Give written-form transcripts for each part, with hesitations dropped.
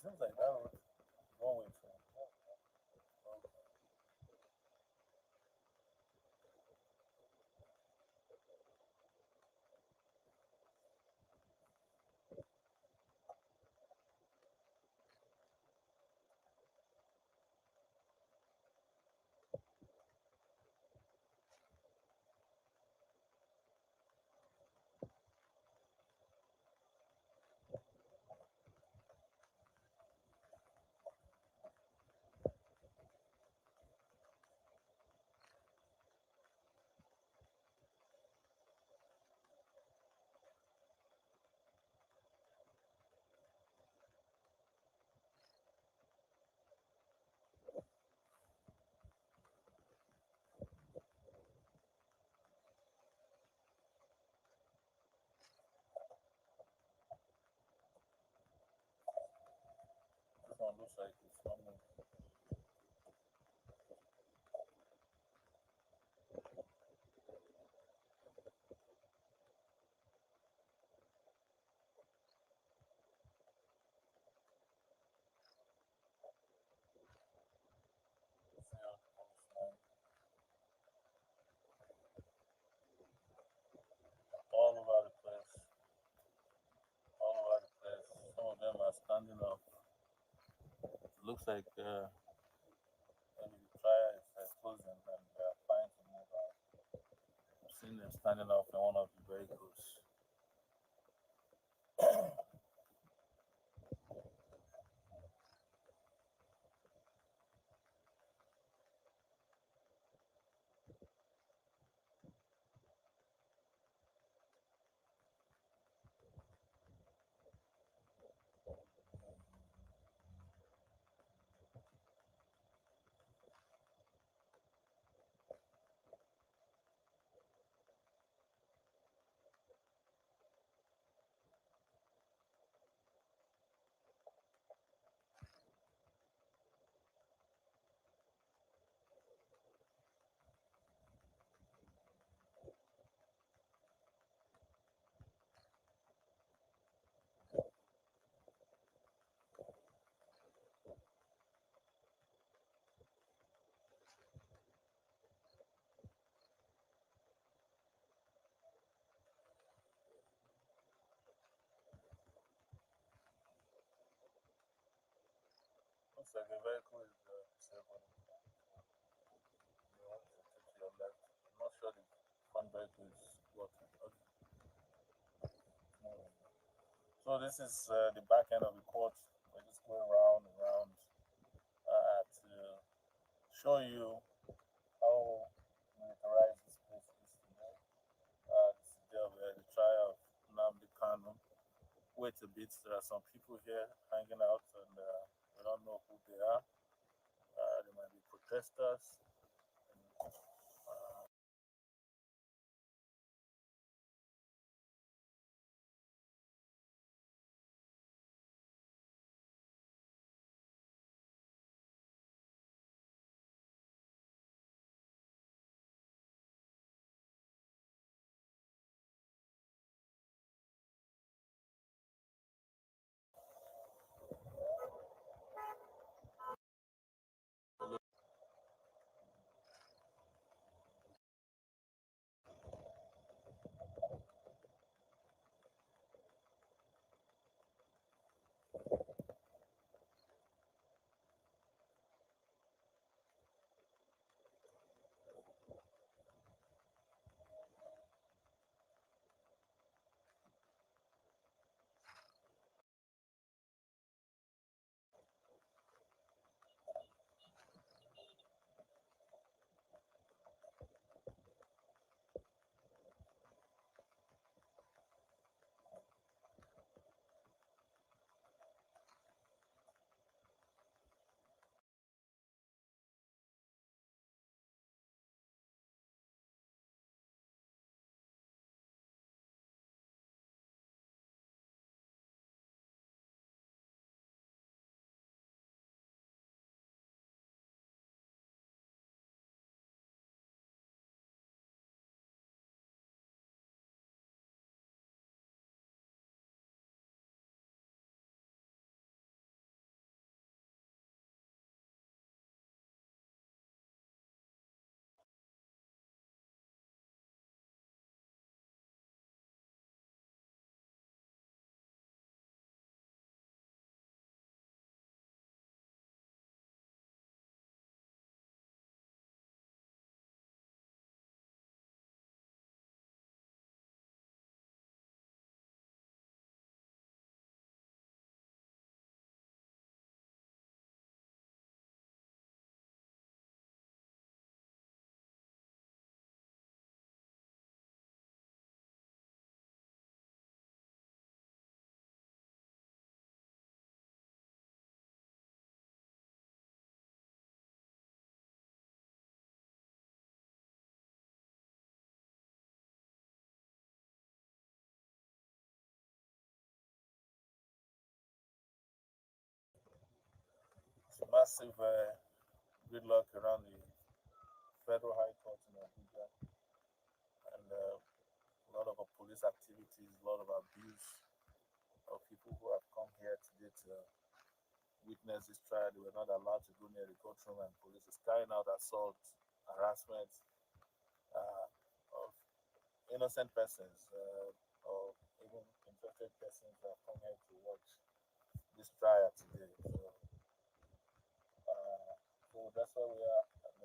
seems like that road one way train. This one looks like it's coming. See how it goes, man. All over the place. All over the place. Some of them are standing up. It looks like maybe the trial is closing and they are trying to move out. I've seen them standing up in one of the vehicles. Looks like the vehicle is disabled. You want to take to your left. I'm not sure the front vehicle is working. Okay. So this is the back end of the court. We're just going around and around to show you how militarized this place is today. This is the trial of Nnamdi Kanu. Wait a bit, there are some people here hanging out and we don't know who they are. They might be protesters. And, massive gridlock around the federal high court in Abuja, and a lot of police activities, a lot of abuse of people who have come here today to witness this trial. They were not allowed to go near the courtroom, and police is carrying out assault, harassment uh, of innocent persons or even infected persons that have come here to watch this trial today. So that's where we are. And,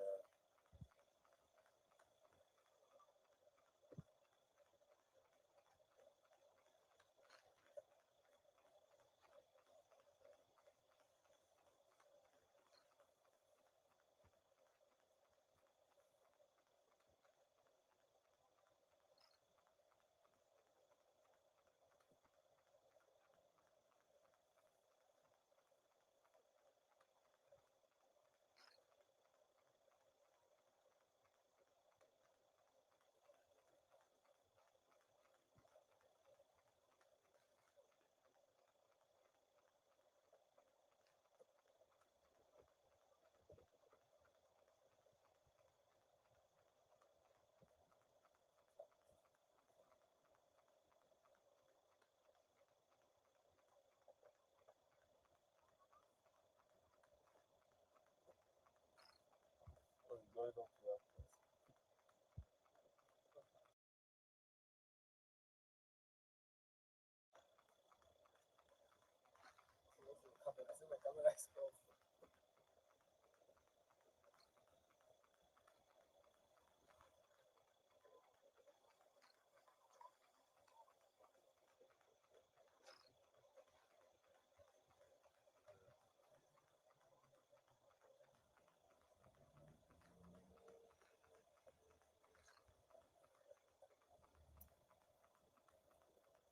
going on to that.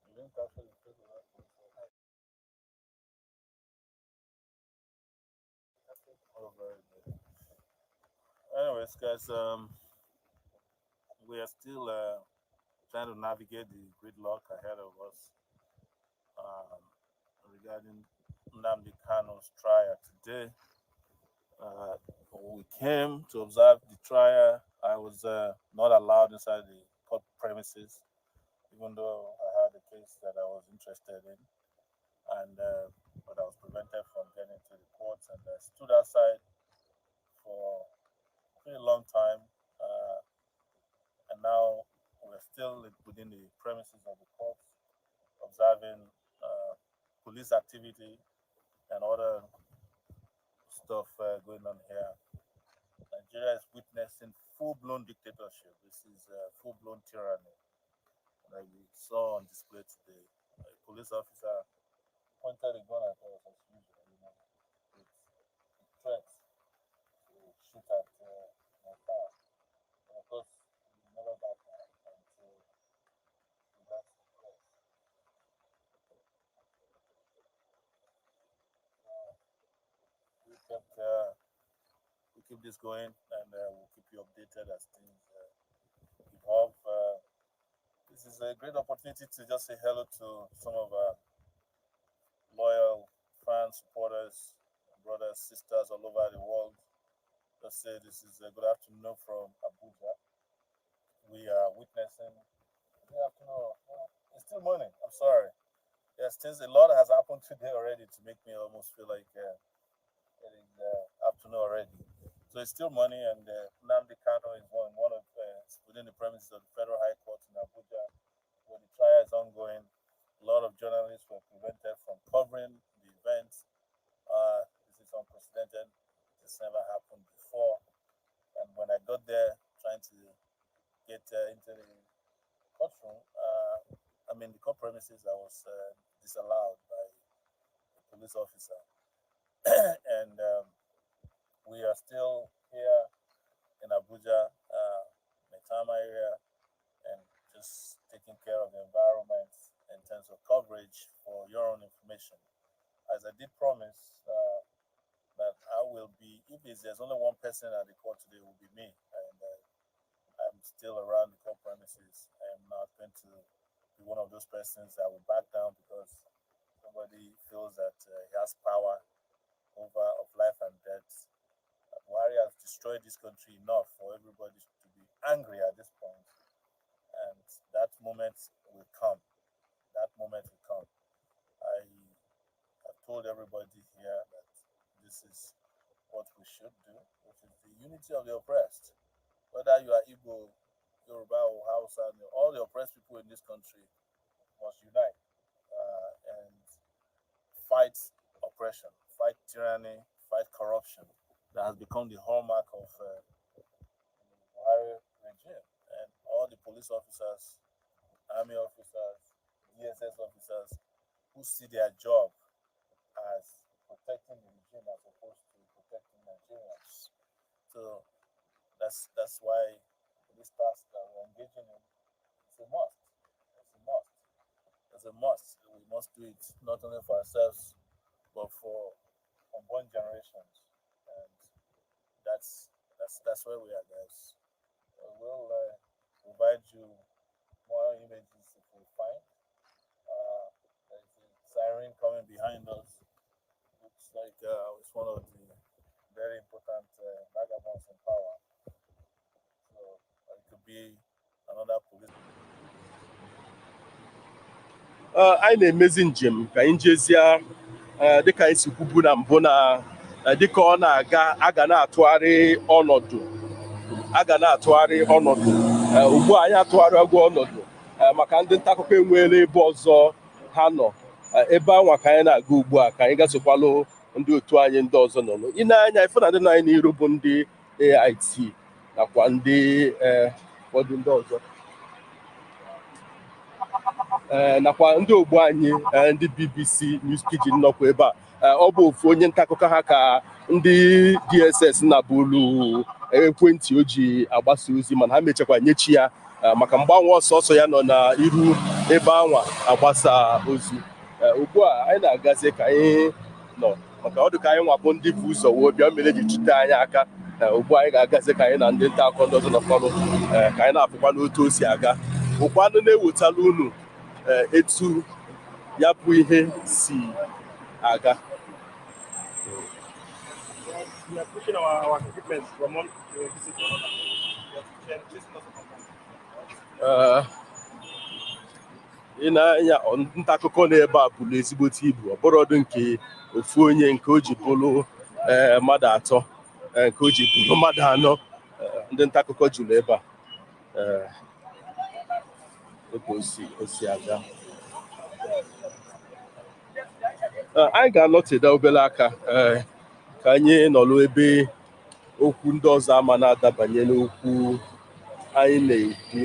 You didn't capture the face of that person. Oh, very good. Anyways, guys, we are still trying to navigate the gridlock ahead of us um, regarding Nnamdi Kanu's trial today. Uh, we came to observe the trial. I was not allowed inside the court premises, even though I had a case that I was interested in, and but I was prevented from getting to the courts, and I stood outside for a pretty long time, and now we're still within the premises of the court, observing police activity and other stuff going on here. Nigeria is witnessing full-blown dictatorship. This is full-blown tyranny that we saw on display today. A police officer pointed a gun at us as usual, with threats to shoot at my car. And of course, we never back down until we got to the press. We kept we keep this going, and we'll keep you updated as things evolve. This is a great opportunity to just say hello to some of our loyal fans, supporters, brothers, sisters all over the world. Just say this is a good afternoon from Abuja. We are witnessing good afternoon. It's still morning. I'm sorry. Yes, things a lot has happened today already to make me almost feel like it is afternoon already. So it's still morning, and Nnamdi Kanu is one of within the premises of the Federal High Court in Abuja, where the trial is ongoing. A lot of journalists were prevented from covering the event. This is unprecedented. This never happened before. And when I got there, trying to get into the courtroom, the court premises, I was disallowed by a police officer. And we are still here in Abuja, Metama area, and just taking care of the environment in terms of coverage for your own information. As I did promise, that I will be, if there's only one person at the court today, it will be me. And I'm still around the court premises. I am not going to be one of those persons that will back down because somebody feels that he has power of life and death. Buhari has destroyed this country enough for everybody to be angry at this point, and that moment will come. That moment will come. I have told everybody here that this is what we should do, which is the unity of the oppressed. Whether you are Igbo, Yoruba, or Hausa, all the oppressed people in this country must unite and fight oppression, fight tyranny, fight corruption that has become the hallmark of the Buhari regime. And all the police officers, army officers, DSS officers who see their job as protecting the regime as opposed to protecting Nigerians. So that's why this task that we're engaging in is a must. It's a must. It's a must. We must do it not only for ourselves but for unborn generations. And that's where we are, guys. We'll provide you more images if we find. There's a siren coming behind us. Looks like it's one of the very important vagabonds in power. So it could be another police. Anyị na-emezi njem ka anyị jezie dịka anyị si kwubu na mbụ na dịka ọ na-aga a ga na-atụgharị ọnọdụ ugbu a anyị atụgharịagwo ọnọdụ maka ndị nta akụkọ enweela ebe ọzọ ha nọ ebe anwa ka anyị na-aga ugbu a ka anyị gasokwalụ ndị otu anyị ndị ọzọ nọ ị na-anya ife na ndị nọ anyị n'iru bụ ndị AIT nakwa ndị ụfọdụ ndị ọzọ nakwa ndị ogbo anyị ndị BBC News Pidgin nọkwa ebe a ọ bụ ofu onye nta akụkọ ha ka ndị DSS na-bụlu ekwentị o ji agbasa ozi mana ha mechakwa nyechi ya maka mgbanwe ọsọsọ ya nọ n'iru ebe anwa agbasa ozi ugbu a anyị na-agazi ka anyị nọ maka ọ dị ka anyị nwapụ ndị bụ ụzọ wee bịa mere ji chute anyị aka ugbu a anyị ga-agazi ka anyị na ndị nta akụkọ ndị ọzọ nọkọrọ ka anyị na-afụkwa n'otu o si aga ụkwanụ na-ewetala unu etu ya bụ ihe si aga. We are pushing our equipment from one visit to another. Ị na-anya nta akụkọ n'ebe a bụrụ ezigbote ibu ọ bụrụ ọdụ nke ofu onye nke o ji bụrụ mmadụ atọ nke o ji bụrụ mmadụ anọ ndị nta akụkọ juru ebe a o si aga. Anyị ga-anọteda obere aka ka anyị nọrọ ebe okwu ndị ọzọ ama na-adabanye n'okwu anyị na-ekwu.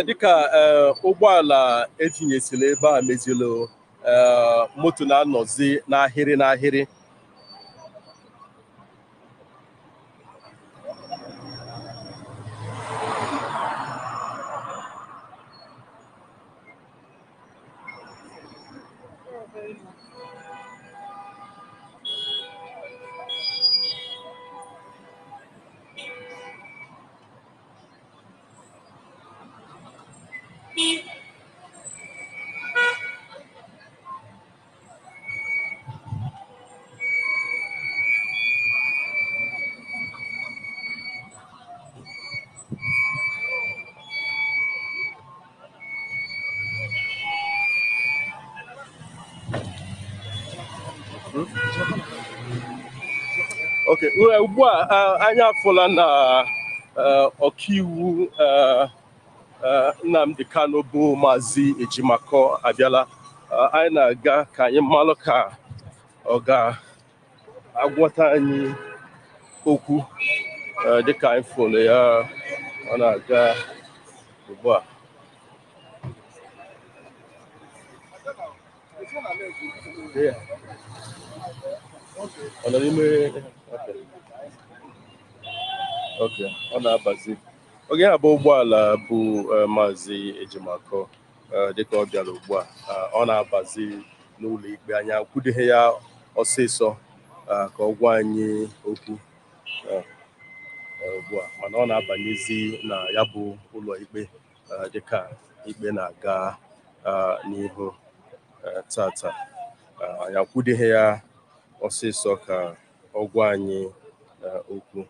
Dịka ụgbọala etinyesịrị ebe a meziri moto na-anọzi n'ahịrị Okay, ugbu a anyị afụla na ọkaiwu Nnamdi Kanu bụ Maazị Ejimakor abịala. Anyị na-aga ka anyị malụ ka ọ ga-agwọta anyị okwu dịka anyị fụrụ ya ọ na-aga ugbu a. Yeah. Ọ nọ n'ime okay. Ọ na-abazi oge ya bụ ụgbọala bụ Maazị Ejimakọ dịka ọ bịara ugbu a ọ na-abazi n'ụlọ ikpe anyị akwudeghị ya ọsịsọ ka ọ gwa anyị okwu ugbu a, mana ọ na-abanyezi na ya bụ ụlọ ikpe dịka ikpe na-aga n'ihu tata. Anyị akwudeghị ya ọsịsọ ka ọ gwa anyị okwu.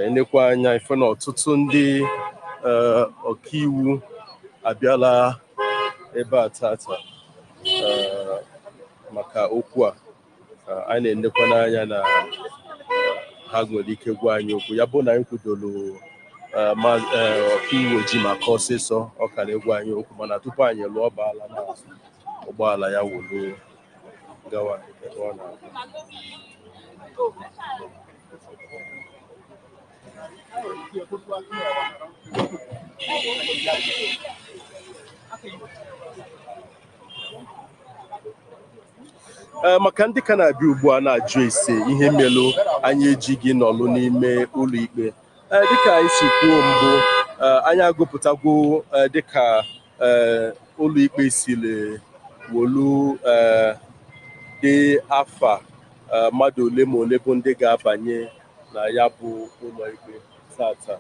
Enekwa anya ife na ọtụtụ ndị ọkaiwu abịala ebe a tata maka okwu a. Anyị na-enekwa n'anya na ha nwere ike gwa anyị okwu ya bụ na anyị kwudoro ọkaiwu Ejimakọ ọsịsọ ọ kara ịgwa anyị okwu, mana tupu anyị lụọ baala na ụgbọala ya wolu gawa ebe ọ na-aga. Maka ndị ka na-abịa ugbu a na-ajụ ese ihe melụ anyị ejighị nọlụ n'ime ụlọ ikpe dịka anyị si kwuo mbụ, anyị agụpụtagwo dịka ụlọ ikpe siri wolu dị afa mmadụ ole ma ole bụ ndị ga-abanye na ya bụ ụlọ ikpe tata.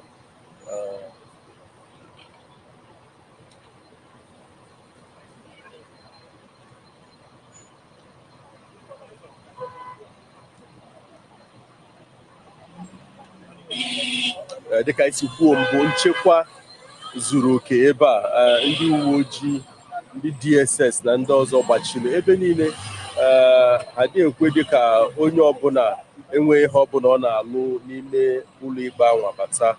Dịka isi kwuo mbụ, nchekwa zuru oke ebe a. Ndị uwe ojii, ndị DSS na ndị ọzọ gbachiri ebe niile. Ha dị ekwe dịka onye ọbụla enweghị ihe ọbụla ọ na-alụ n'ime ụlọ ikpe ahụ bata,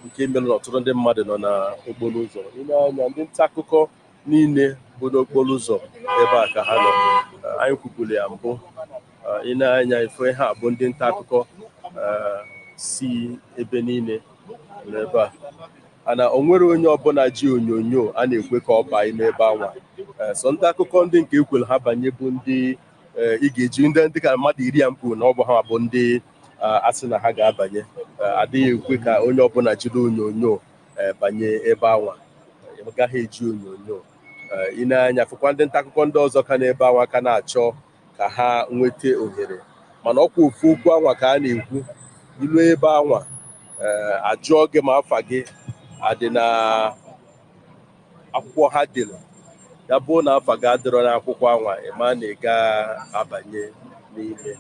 nke mere na ọtụtụ ndị mmadụ nọ n'okporo ụzọ. Ile anya ndị nta akụkọ niile bụ n'okporo ụzọ ebe a ka ha nọ. Anyị kwukwuru ya mbụ, ile anya ife ha bụ ndị nta akụkọ si ebe niile n'ebe a. Ana o nwere onye ọbụla ji onyonyo a na-ekwe ka ọ baa ime ebe anwa. So nta akụkọ ndị nke ekwere ha banye bụ ndị ị ga-eji ndị ka mmadụ 10 na ọ bụ ha bụ ndị asị na ha ga-abanye. Adịghị ekwe ka onye ọbụla jiri onyonyo banye ebe anwa. Gaghị eji onyonyo. Ile anya fụkwa ndị nta akụkọ ndị ọzọ ka n'ebe anwa ka na-achọ ka ha nweta ohere, mana ọkwa ofu okwu anwa ka a na-ekwu. Ilu ebe anwa ajụọ gị ma afa gị adị na akwụkwọ ha dere. Ya bụ na afa gị adịrọ n'akwụkwọ anwa, ịma na ị ga-abanye n'ime.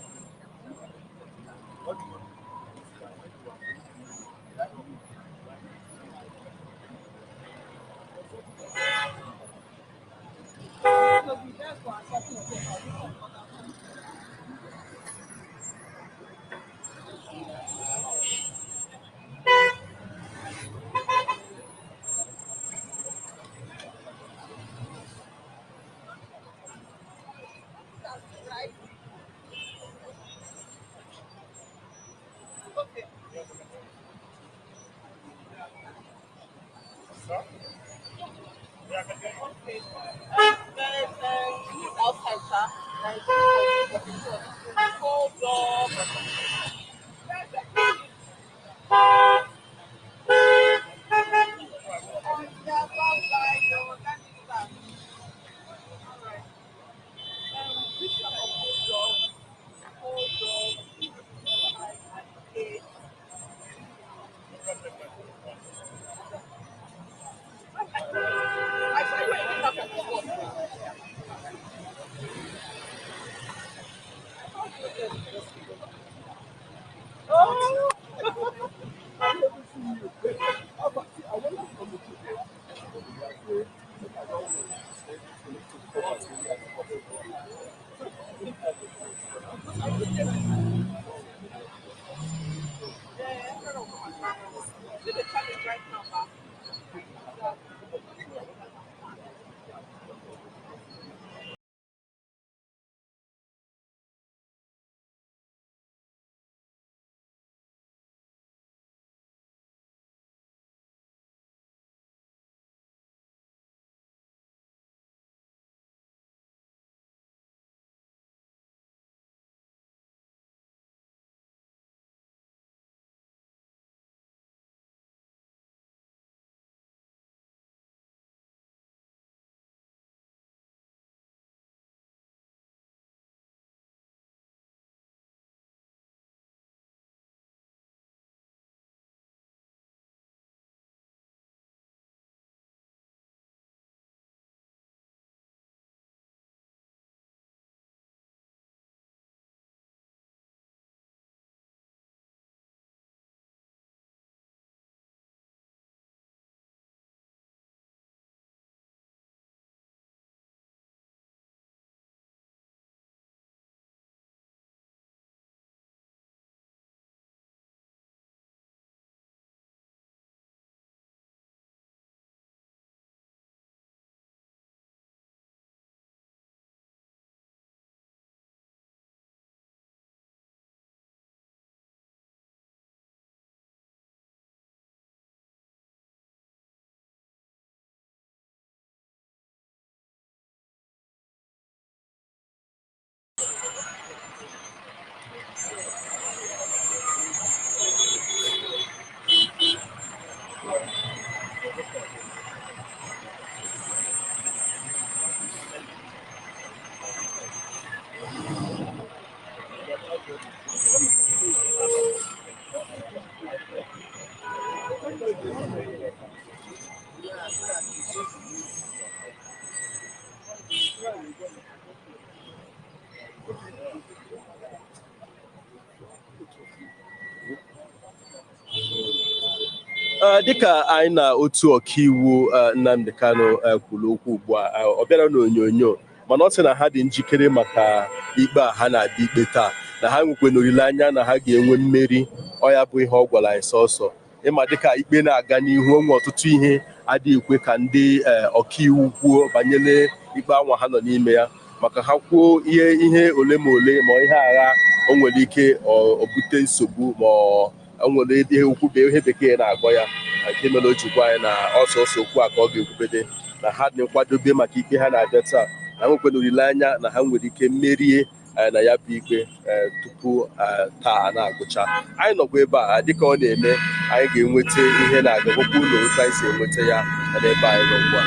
dịka anyị na otu ọkaiwu Nnamdi Kanu kwuru okwu ugbu a, ọ bịara n'onyonyo mana ọ sị na ha dị njikere maka ikpe a ha na-abịa ikpe taa, na ha nwekwana olileanya na ha ga-enwe mmeri. Ọ ya bụ ihe ọ gwara anyị sọsọ. Ịma dịka ikpe na-aga n'ihu, onwe ọtụtụ ihe adịghị ekwe ka ndị ọkaiwu kwuo banyere ikpe anwa ha nọ n'ime ya, maka ha kwuo ihe ole ma ole ma ihe agha o nwere ike o bute nsogbu ma o nwere ihe bekee na-agọ ya, nke mere o ji gwa anyị na ọsọsọ okwu a ka ọ ga-ekwubede na ha dị nkwadobe maka ikpe ha na-abịa taa, na nwekwara olileanya na ha nwere ike merie na ya bụ ikpe tupu taa na-agụcha. Anyị nọkwa ebe a dịka ọ na-eme, anyị ga-enweta ihe na-aga okwu ụlọ otu anyị si enweta ya n'ebe anyị nọ ugbu a.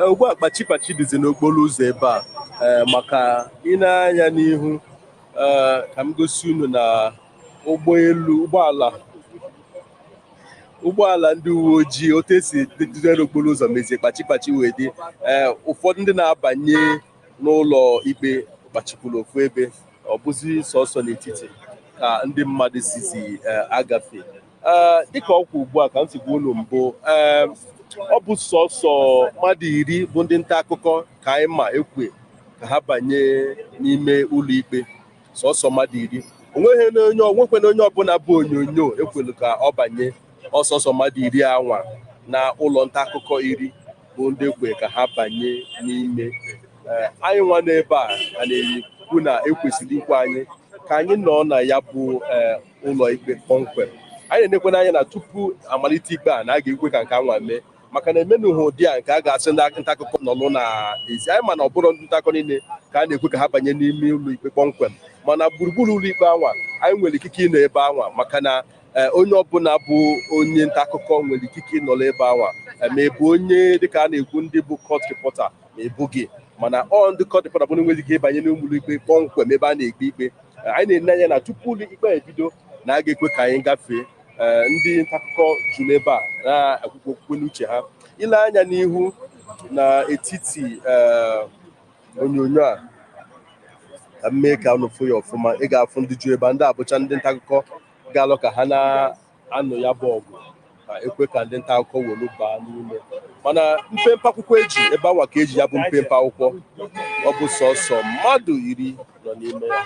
Ugbu a kpachi dịzi n'okporo ụzọ ebe a, maka ịna-anya n'ihu, ka m gosi unu na ụgbọala ndị uwe ojii otu esi dịzie n'okporo ụzọ mezie kpachi wee dị. Ụfọdụ ndị na-abanye n'ụlọ ikpe kpachipụrụ ofu ebe, ọ bụzi sọsọ n'etiti ka ndị mmadụ zizi agafe. Dịka ọkwa ugbu a ka m si gwa unu mbụ, ọ bụ sọsọ mmadụ 10 bụ ndị nta akụkọ ka anyị ma ekwe ka ha banye n'ime ụlọ ikpe. Sọsọ mmadụ 10, onwekwena onye ọbụla bụ onyonyo ekwelu ka ọ banye. Ọsọsọ mmadụ 10 anwa na ụlọ nta akụkọ 10 bụ ndị ekwe ka ha banye n'ime. Anyị nwa n'ebe a na-ekwu na ekwesịrị ikwe anyị ka anyị nọ na ya bụ ụlọ ikpe kpọmkwem. Anyị na-enekwana anya na tupu amalite ikpe a na a ga-ekwe ka nke anwa mee, maka na emenụghị ụdị a nke a ga-asị ndị nta akụkọ nọlụ n'ezi. Anyị ma na ọ bụrụ ndị nta akụkọ niile ka a na-ekwe ka ha banye n'ime ụlọ ikpe kpọmkwem, mana gburugburu ụlọ ikpe anwa anyị nwere ikike ịnọ ebe anwa, maka na onye ọbụla bụ onye nta akụkọ nwere ikike ịnọrọ ebe anwa, ma ebu onye dịka a na-ekwu ndị bụ court reporter ma ebu gị, mana ndị court reporter bụ nwere ike ịbanye n'ụlọ ikpe kpọmkwem ebe a na-ekpe ikpe. Anyị na-ene anya na tupu ụlọ ikpe ebido na a ga-ekwe ka anyị gafee. Ndị nta akụkọ juru ebe a na-ekwukwe n'uche ha. Ile anya n'ihu, n'etiti onyonyo a ka mmee ka unu fụ ya ọfụma. Ị ga-afụ ndị ju ebe ndị abụcha ndị nta akụkọ ga-alụ ka ha na-anụ ya bụ ọgụ ka ekwe ka ndị nta akụkọ welu baa n'ime, mana mpempe akwụkwọ eji ebe awa ka eji ya bụ mpempe akwụkwọ ọ bụ sọsọ mmadụ 10 nọ n'ime ya.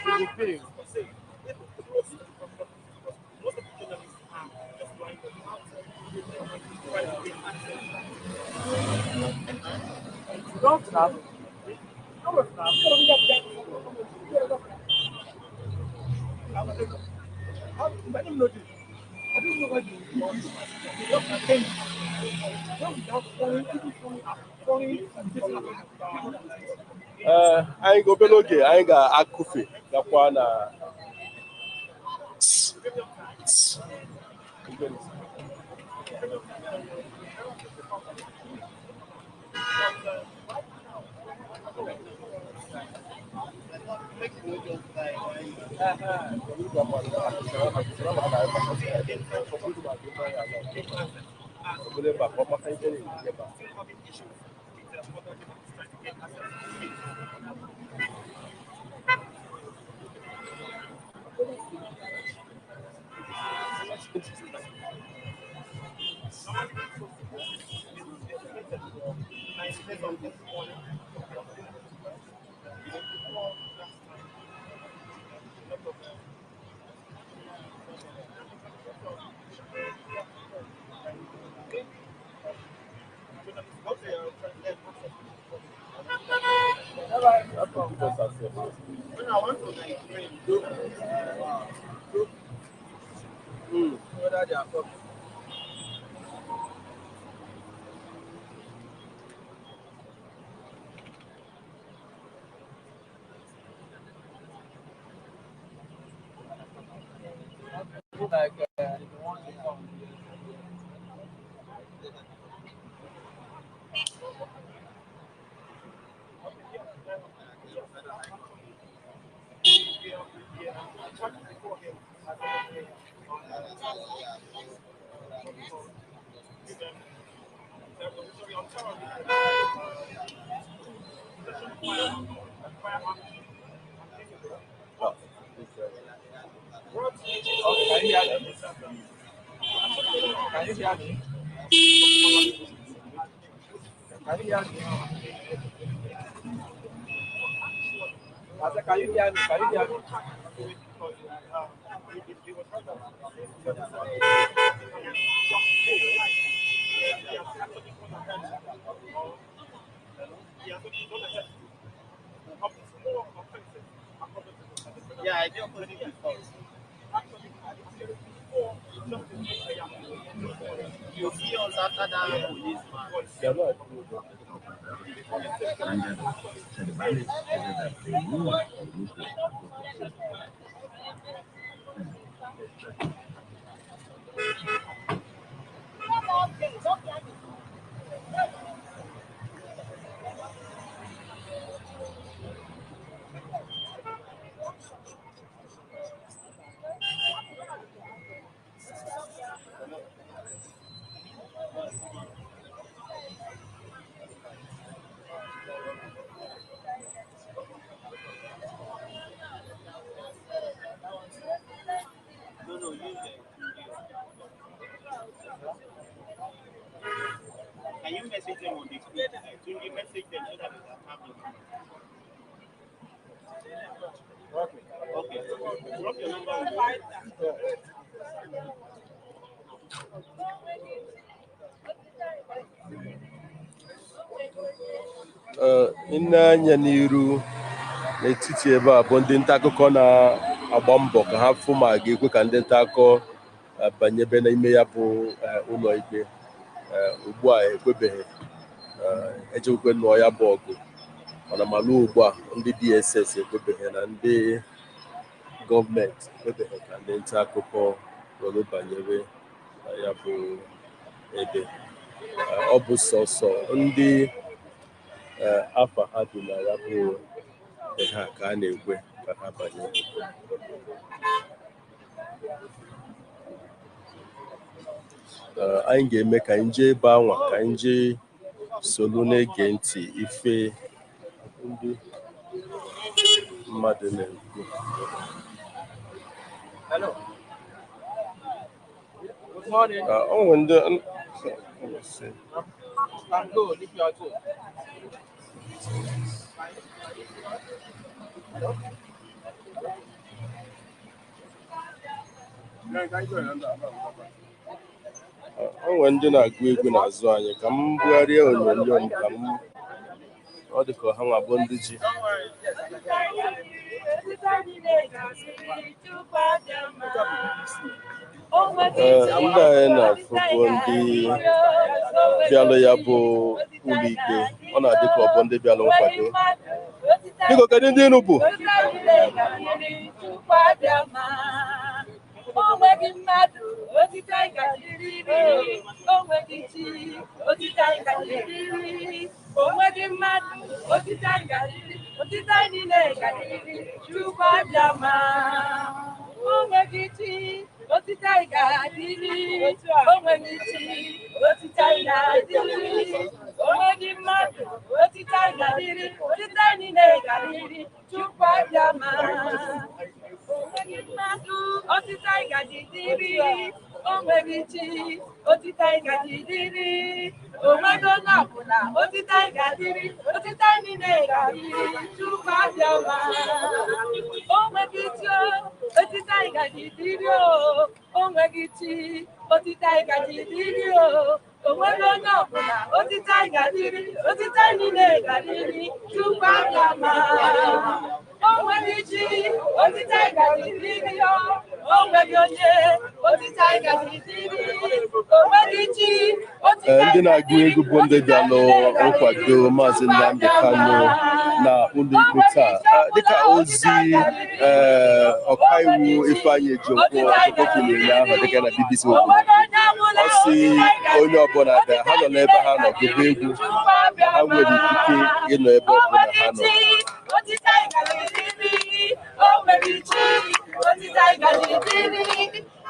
Anyị ga obere oge anyị ga-akụfe gakwa na Can you message them on the group? Can you message them so that they can have it? Okay. Drop your number. Ịna-anya n'iru n'etiti ebe a bụ ndị nta akụkọ na-agba mbọ ka ha fụ ma ga-ekwe ka ndị nta akụkọ banyebe n'ime ya bụ ụlọ ikpe. Ugbu a ekwebeghị ejekwe nụọ ya bụ ọgụ, mana malụ ugbu a ndị DSS ekwebeghị na ndị gọọmenti ekwebeghị ka ndị nta akụkọ were banyere ya bụ ebe. Ọ bụ sọsọ ndị afa ha dị na ya bụ ha ka a na-ekwe ka ha banye. Anyị ga-eme ka anyị jee ebe anwa ka anyị jee solu na-ege ntị ife ndị mmadụ na-ekwu. Hello. Good morning. Oh, and let me see. I'm good if you are good. Onwe ndị na-agụ egwu n'azụ anyị ka m bugharịa onyonyo m ka m ọ dị ka ha nwa bụ ndị ji ndị anyị na-afụ bụ ndị bịalụ ya bụ ụlọikpe. Ọ na-adị ka ọ bụ ndị bịalụ nkwado. Biko kedu ndị unu bụ? Onweghị mmadụ otite anyị ga-adịrịrị, onweghị chi otite anyị ga-adịrịrị, onweghị mmadụ otite anyị ga-adịrịrị, otite anyị niile ga-adịrịrị Chukwu abịama. Onweghị chi otite anyị ga-adịrịrị, onweghị chi otite anyị ga-adịrịrị, onweghị mmadụ otite anyị ga-adịrịrị, otite anyị niile ga-adịrị Chukwu abịama. Onweghị mmadụ otite anyị ga-adịrị, onweghị chi otite anyị ga-adịrị, onweghị onye ọbụla otite anyị ga-adịrị, otite anyị niile ga-adịrị Chukwu abịama. Onweghị chi otite anyị ga-adịrị, onweghị chi otite anyị ga-adịrị, onweghị onye ọbụla otite anyị ga-adịrị, otite anyị niile ga-adịrị Chukwu abịama. Onweghị chi otite anyị ga-adịrị, onweghị onye otite anyị ga-adịrị, onweghị chi otite ndị na-agụ egwu bụ ndị bịalụ nkwado Maazị Nnamdi Kanu na ụlọikpe taa. Dịka ozi ọkaiwu Ifeanyi Ejiofor kwuru ụnyaahụ dịka na BBC okwu, ọ sị onye ọbụla bịa ha nọ n'ebe ha nọ gụba egwu, ha nwere ikike ịnọ ebe ọbụla ha nọ. Onweghị chi otite anyị ga-adịrị,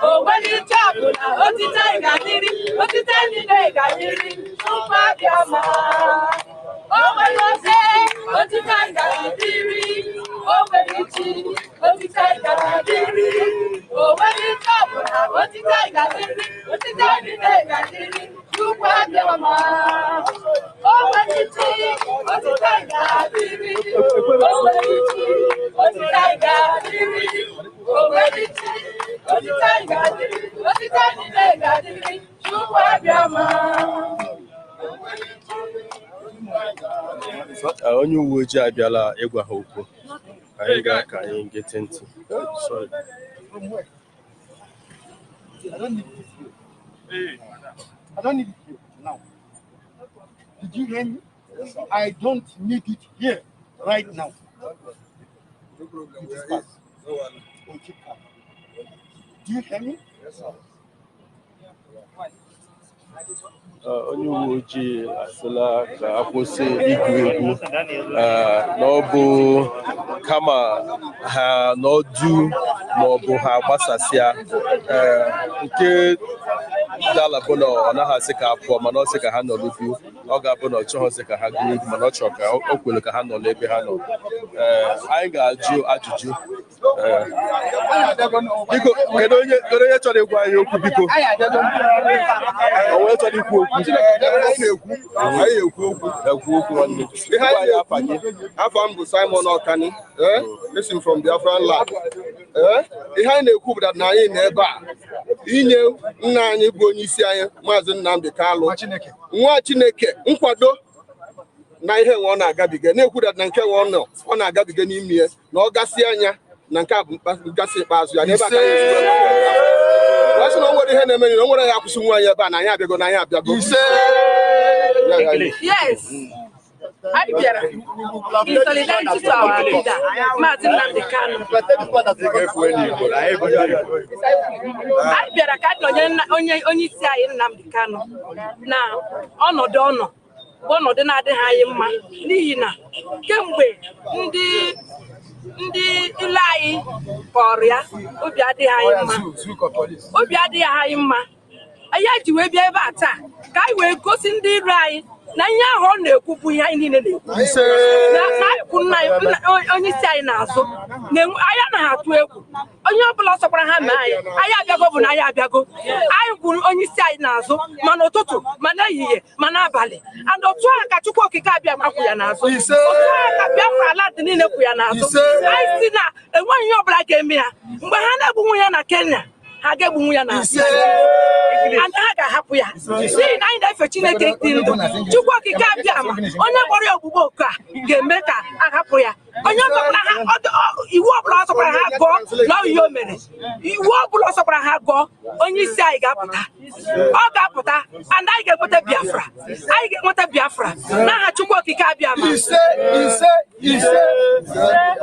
onweghị chi ọbụla otite anyị ga-adịrị, otite anyị niile ga-adịrị Chukwu abịama. Onweghị oze otite anyị ga-adịrị, onweghị chi otite anyị ga-adịrị, onweghị chi ọbụla otite anyị ga-adịrị, otite anyị niile ga-adịrị Chukwu abịama. Onweghị chi otite anyị ga-adịrị, onweghị chi otite anyị ga-adịrị, onweghị chi otite anyị ga-adịrị, otite anyị niile ga-adịrị Chukwu abịama. Onye uwe ojii abịala ịgwa ha okwu. Anyị ga-aka anyị nkịtị ntị. Sorry. I don't need it here now. Did you hear me? I don't need it here right now. No problem. Do you hear me? Yes, sir. Onye uwe ojii asịla ka akwụsị ịgụ egwu na ọ bụ kama ha n'ọdụ ma ọ bụ ha gbasasịa nke dala bụ na ọ naghị asị ka apụọ mana ọ sị ka ha nọrọ du, ọ ga-abụ na ọ chọghịsị ka ha gụọ egwu mana ọ chọrọ ka o kwere ka ha nọ n'ebe ha nọ. Anyị ga-ajụ ajụjụ. Biko kedu onye chọrọ ịgwa anyị okwu biko? Onwe chọrọ ikwu okwu? Anyị ekwu okwu nwanne. Afọ m bụ Simon Okani, listen from Biafran land. Ihe anyị na-ekwu bụ na anyị nọ ebe a inye nna anyị bụ onye isi anyị Maazị Nnamdi Kanu nwa Chineke nkwado na ihe nwe ọ na-agabiga, na-ekwu na nke nwe ọ na-agabiga n'ime ya na ọ gasị anya na nke a bụ gasị ikpeazụ ya n'ebe aka na o nwere ihe na-eme na o nwere ya akwụsị nwa anyị ebe a na anyị abịago na anyị abịago. Yes. I bịara in solidarity to our leader, Maazị Nnamdi Kanu. I bịara ka onye isi anyị Nnamdi Kanu na ọnọdụ ọnọdụ na-adịghị anyị mma n'ihi na kemgbe ndị ile anyị kpọrọ ya obi adịghị anyị mma. Anyị ji wee bịa ebe a taa ka anyị wee gosi ndị iro anyị na ihe ahụ ọ na-ekwu bụ ihe anyị niile na-ekwu na-ekwu nna onye isi anyị na-azụ anyị anaghị atụ egwu onye ọbụla sọkwara ha mee anyị abịago bụ na anyị abịago anyị kwuru onye isi anyị na-azụ ma n'ụtụtụ ma n'ehihie ma n'abalị and otu a ka Chukwu Okike abịa makwu ya n'azụ otu a ka Biafra ala dị niile kwu ya n'azụ anyị si na enweghị ihe ọbụla ga-eme ya mgbe ha na-egbunwu ya na Kenya ha ga-egbunwu ya na and ha ga-ahapụ ya n'ihi na anyị na-efe Chineke dị ndụ Chukwu Okike abịa ma onye gbọrọ ya ogbugbo oku a ga-eme ka a hapụ ya onye ọbụla iwu ọbụla ọ sọkwara ha gụọ na ihe o mere iwu ọbụla ọ sọkwara ha gụọ onye isi anyị ga-apụta ọ ga-apụta and anyị ga-enweta Biafra anyị ga-enweta Biafra n'aha Chukwu Okike abịa ma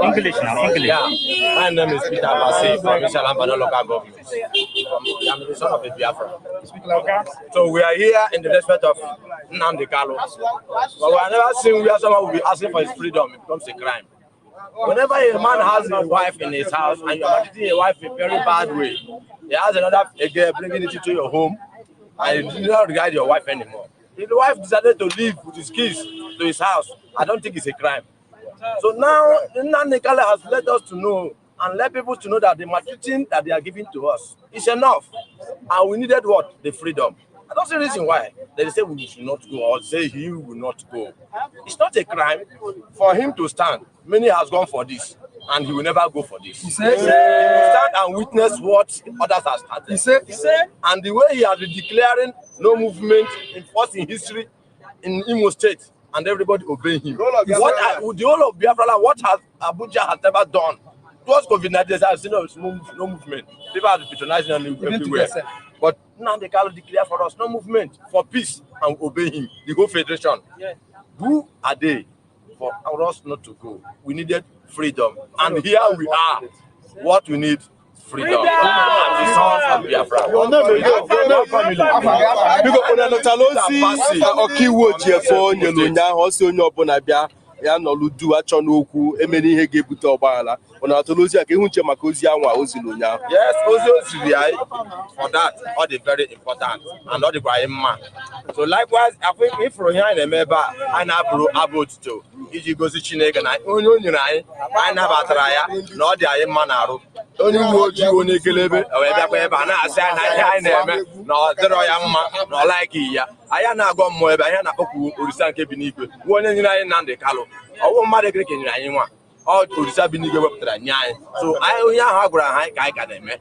English now, English. Yeah. My name is Peter Abasi from Ishalambano local government. I'm the son of a Biafra. So we are here in the respect of Nnamdi Kanu. But we have never seen where someone will be asking for his freedom. It becomes a crime. Whenever a man has a wife in his house and you are treating a wife in a very bad way, he has another girl bringing it into your home and you do not regard your wife anymore. If the wife decided to leave with his kids to his house, I don't think it's a crime. So now, Nnamdi Kanu has let us to know and let people to know that the maltreating that they are giving to us is enough. And we needed what? The freedom. I don't see a reason why they say we should not go or say he will not go. It's not a crime for him to stand. Many has gone for this and he will never go for this. He will stand and witness what others have started. And the way he has been declaring no movement in first in history in Imo State, and everybody obeying him. The whole of Biafra, what has Abuja has never done? Towards COVID-19, there's no movement. People are patronizing everywhere. But Nnamdi Kanu declared for us no movement for peace and obey him. The whole federation. Yeah. Who are they for us not to go? We needed freedom, and here we are. What we need. Freedom. And the sons of Biafra. Ya nọlụ du achọ n'okwu emere ihe ga-ebute ọgbaghara ọ atụrụ ozi a ka ihu nche maka ozi anwa ozi n'ụnyaahụ. Yes, ozi oziri anyị for that all the very important and all the very mma. So likewise, I think if anyị na-eme ebe a anyị na-abụrụ abụ otuto iji gosi Chineke na onye o nyere anyị nabatara ya na ọ dị anyị mma n'arụ. Onye uwe ojii onye ekelebe wee bịakwa ebe a na-asị anyị na ihe anyị na-eme na ọ dịrọ ya mma na ọ laiki ya anyị na-agọ mmụọ ebe anyị na-akpọkwu Olisa nke bi n'igwe bụ onye nyere anyị Nnamdi Kanu ọwụ mmadụ ekere ka nyere anyị nwa ọ Olisa bi n'igwe wepụtara nye anyị so anyị onye ahụ a gwara anyị ka anyị ka na-eme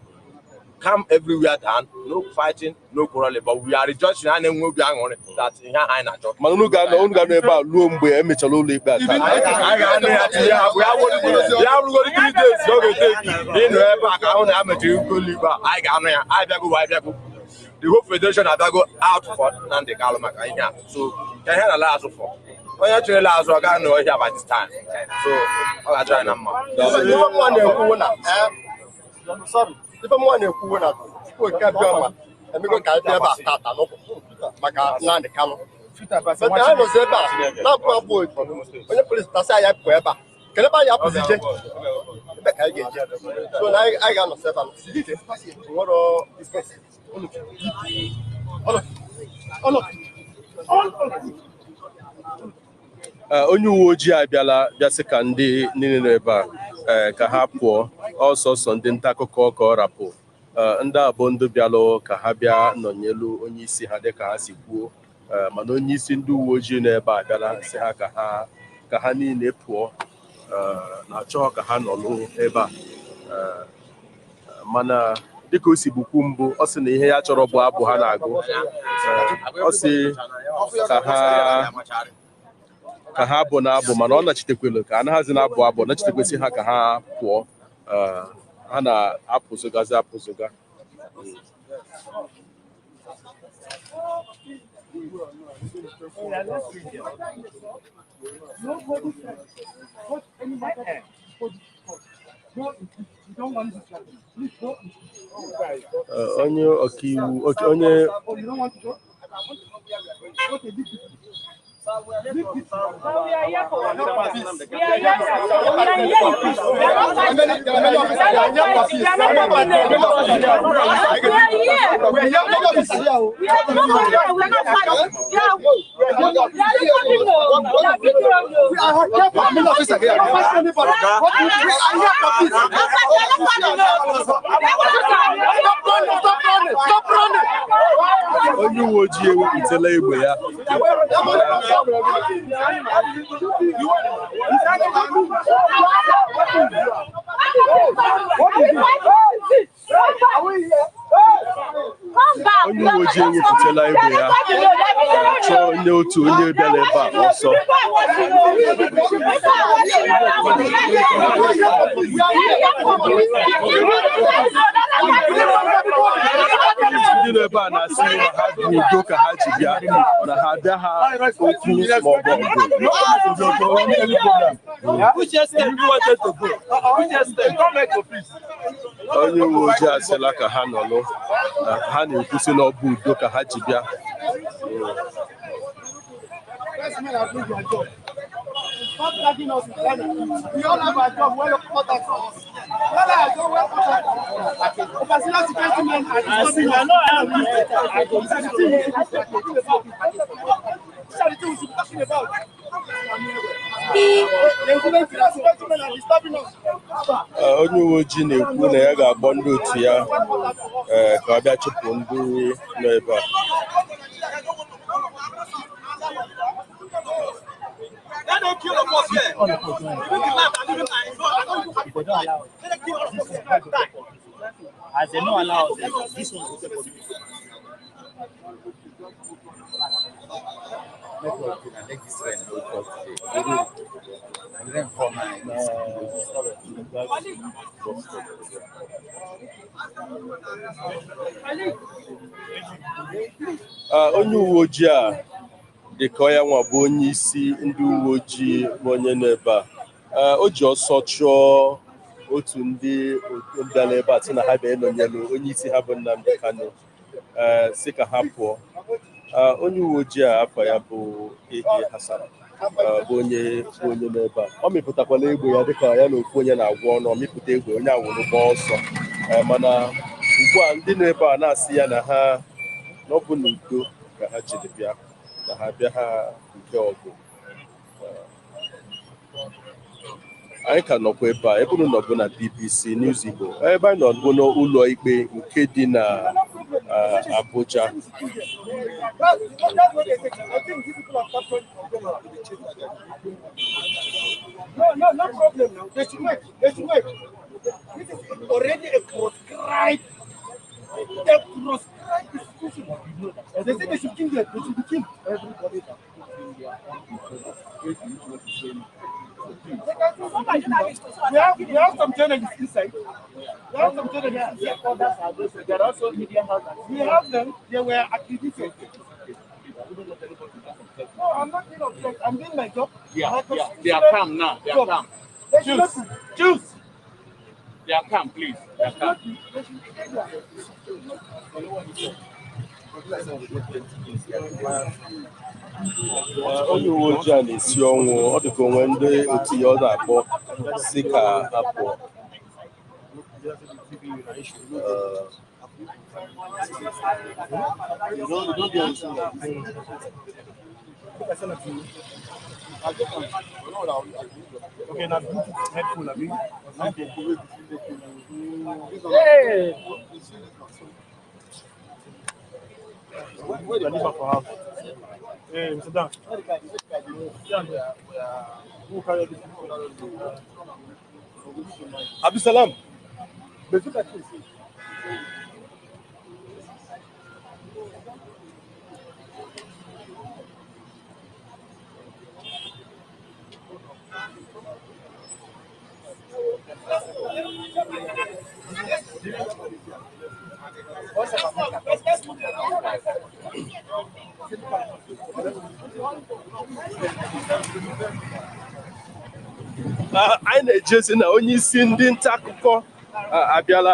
come everywhere down, no fighting, no quarreling, but we are rejoicing and then we'll be angry that here I na talk. Manu ga no eba lu mgbe e mechara ụlọ ikpe ata. I ga na ya ti ya we are go 3 days go take in ebe aka ahụ na amechiri ụlọ ikpe I ga na ya I bịa go the whole federation have go out for Nnamdi Kanu maka ihe a so ka ihe na la azụ for onye chere la azụ ga no here by this time so ọ ga try na mma sorry if I'm one who na ko ka bioma emi go ka bia ba tata no maka Nnamdi Kanu but I no say ba na kwa boy onye police ta say ya ko eba kele ba ya position be ka ge so na I ga no say ba woro onye uwe ojii abịala bịasị ka ndị niile nọ ebe a ka ha pụọ ọsọsọ ndị nta akụkọ ka ọ rapụ ndị abụọ ndị bịalụ ka ha bịa nọnyelu onye isi ha dịka ha si kwuo mana onye isi ndị uwe ojii nọ ebe a bịala sị ha ka ha niile pụọ na-achọ ka ha nọlụ ebe a mana dịka o si bukwu mbụ ọ sị na ihe ya chọrọ bụ abụ ha na-agụ ọ sị ka ha bụ na-abụ mana ọ nachitekwelu ka anaghịzi na-abụ abụ nachitekwesị ha ka ha pụọ ha na-apụzogazi apụzoga onye ọkaiwu onye we are here for we are here onye uwe ojii ewepụtala egbe ya. Onye uwe ojii ewepụtala egbe ya chọọ onye otu onye bịara ebe a ọsọ. Ndị nọ ebe a na-asị na ha bụ udo ka ha ji bịa na ha bịa ha okwu onye uwe ojii asịla ka ha nọlụ ha na-ekwusị na ọ bụ udo ka ha ji bịa. Stop dragging us. We all have our job. Well, not that for us. Well, I go well for that. Overseas security men are disturbing us. These are the things we're talking about. Onye uwe ojii na-ekwu na ya ga-akpọ ndị otu ya ka ọ bịa chụpụ ndị nọ ebe a. They don't kill us here. They don't allow us. As they don't allow us, this one will take us. Onye uwe ojii a dị ka ya nwa bụ onye isi ndị uwe ojii bụ onye n'ebe a. O ji ọsọ chụọ otu ndị bịara ebe a sị na ha bịa ịnọnyelu onye isi ha bụ Nnamdi Kanu si ka ha pụọ. Onye uwe ojii a afọ ya bụ Hassan bụ onye n'ebe a. Ọ mịpụtakwala egbe ya dịka ya na ofu onye na-agwọ ọnụ, ọ mịpụta egbe onye awụrụ gbaa ọsọ. Mana ugbu a ndị n'ebe a na-asị ya na ha ọ bụ n'udo ka ha jiri bịa na ha bịa ha nke ọgụ. Anyị ka nọkwa ebe a, ebe unu nọbụ na BBC News Igbo, ebe anyị nọbụ n'ụlọ ikpe nke dị na Abuja. No problem now. They should wait. This is already a proscribed. They say they should kill them. They should be killed. Everybody. We have some journalists inside. We have some journalists. There are also media houses. We have them. They were accredited. No, I'm not doing object. I'm doing my job. Yeah. They are calm now. They are calm. Choose. They are calm, please. They are calm. Onye uwe ojii a na-esi ọnwụ, ọ dị ka onwe ndị otu ya ọ na-akpọ si ka apụ. Okay, now headphone, I mean. Hey! Where do you leave for house? Hey, Mr. Dan. Who carry this? Abdulsalam. Anyị na-ejezi na onye isi ndị nta akụkọ abịala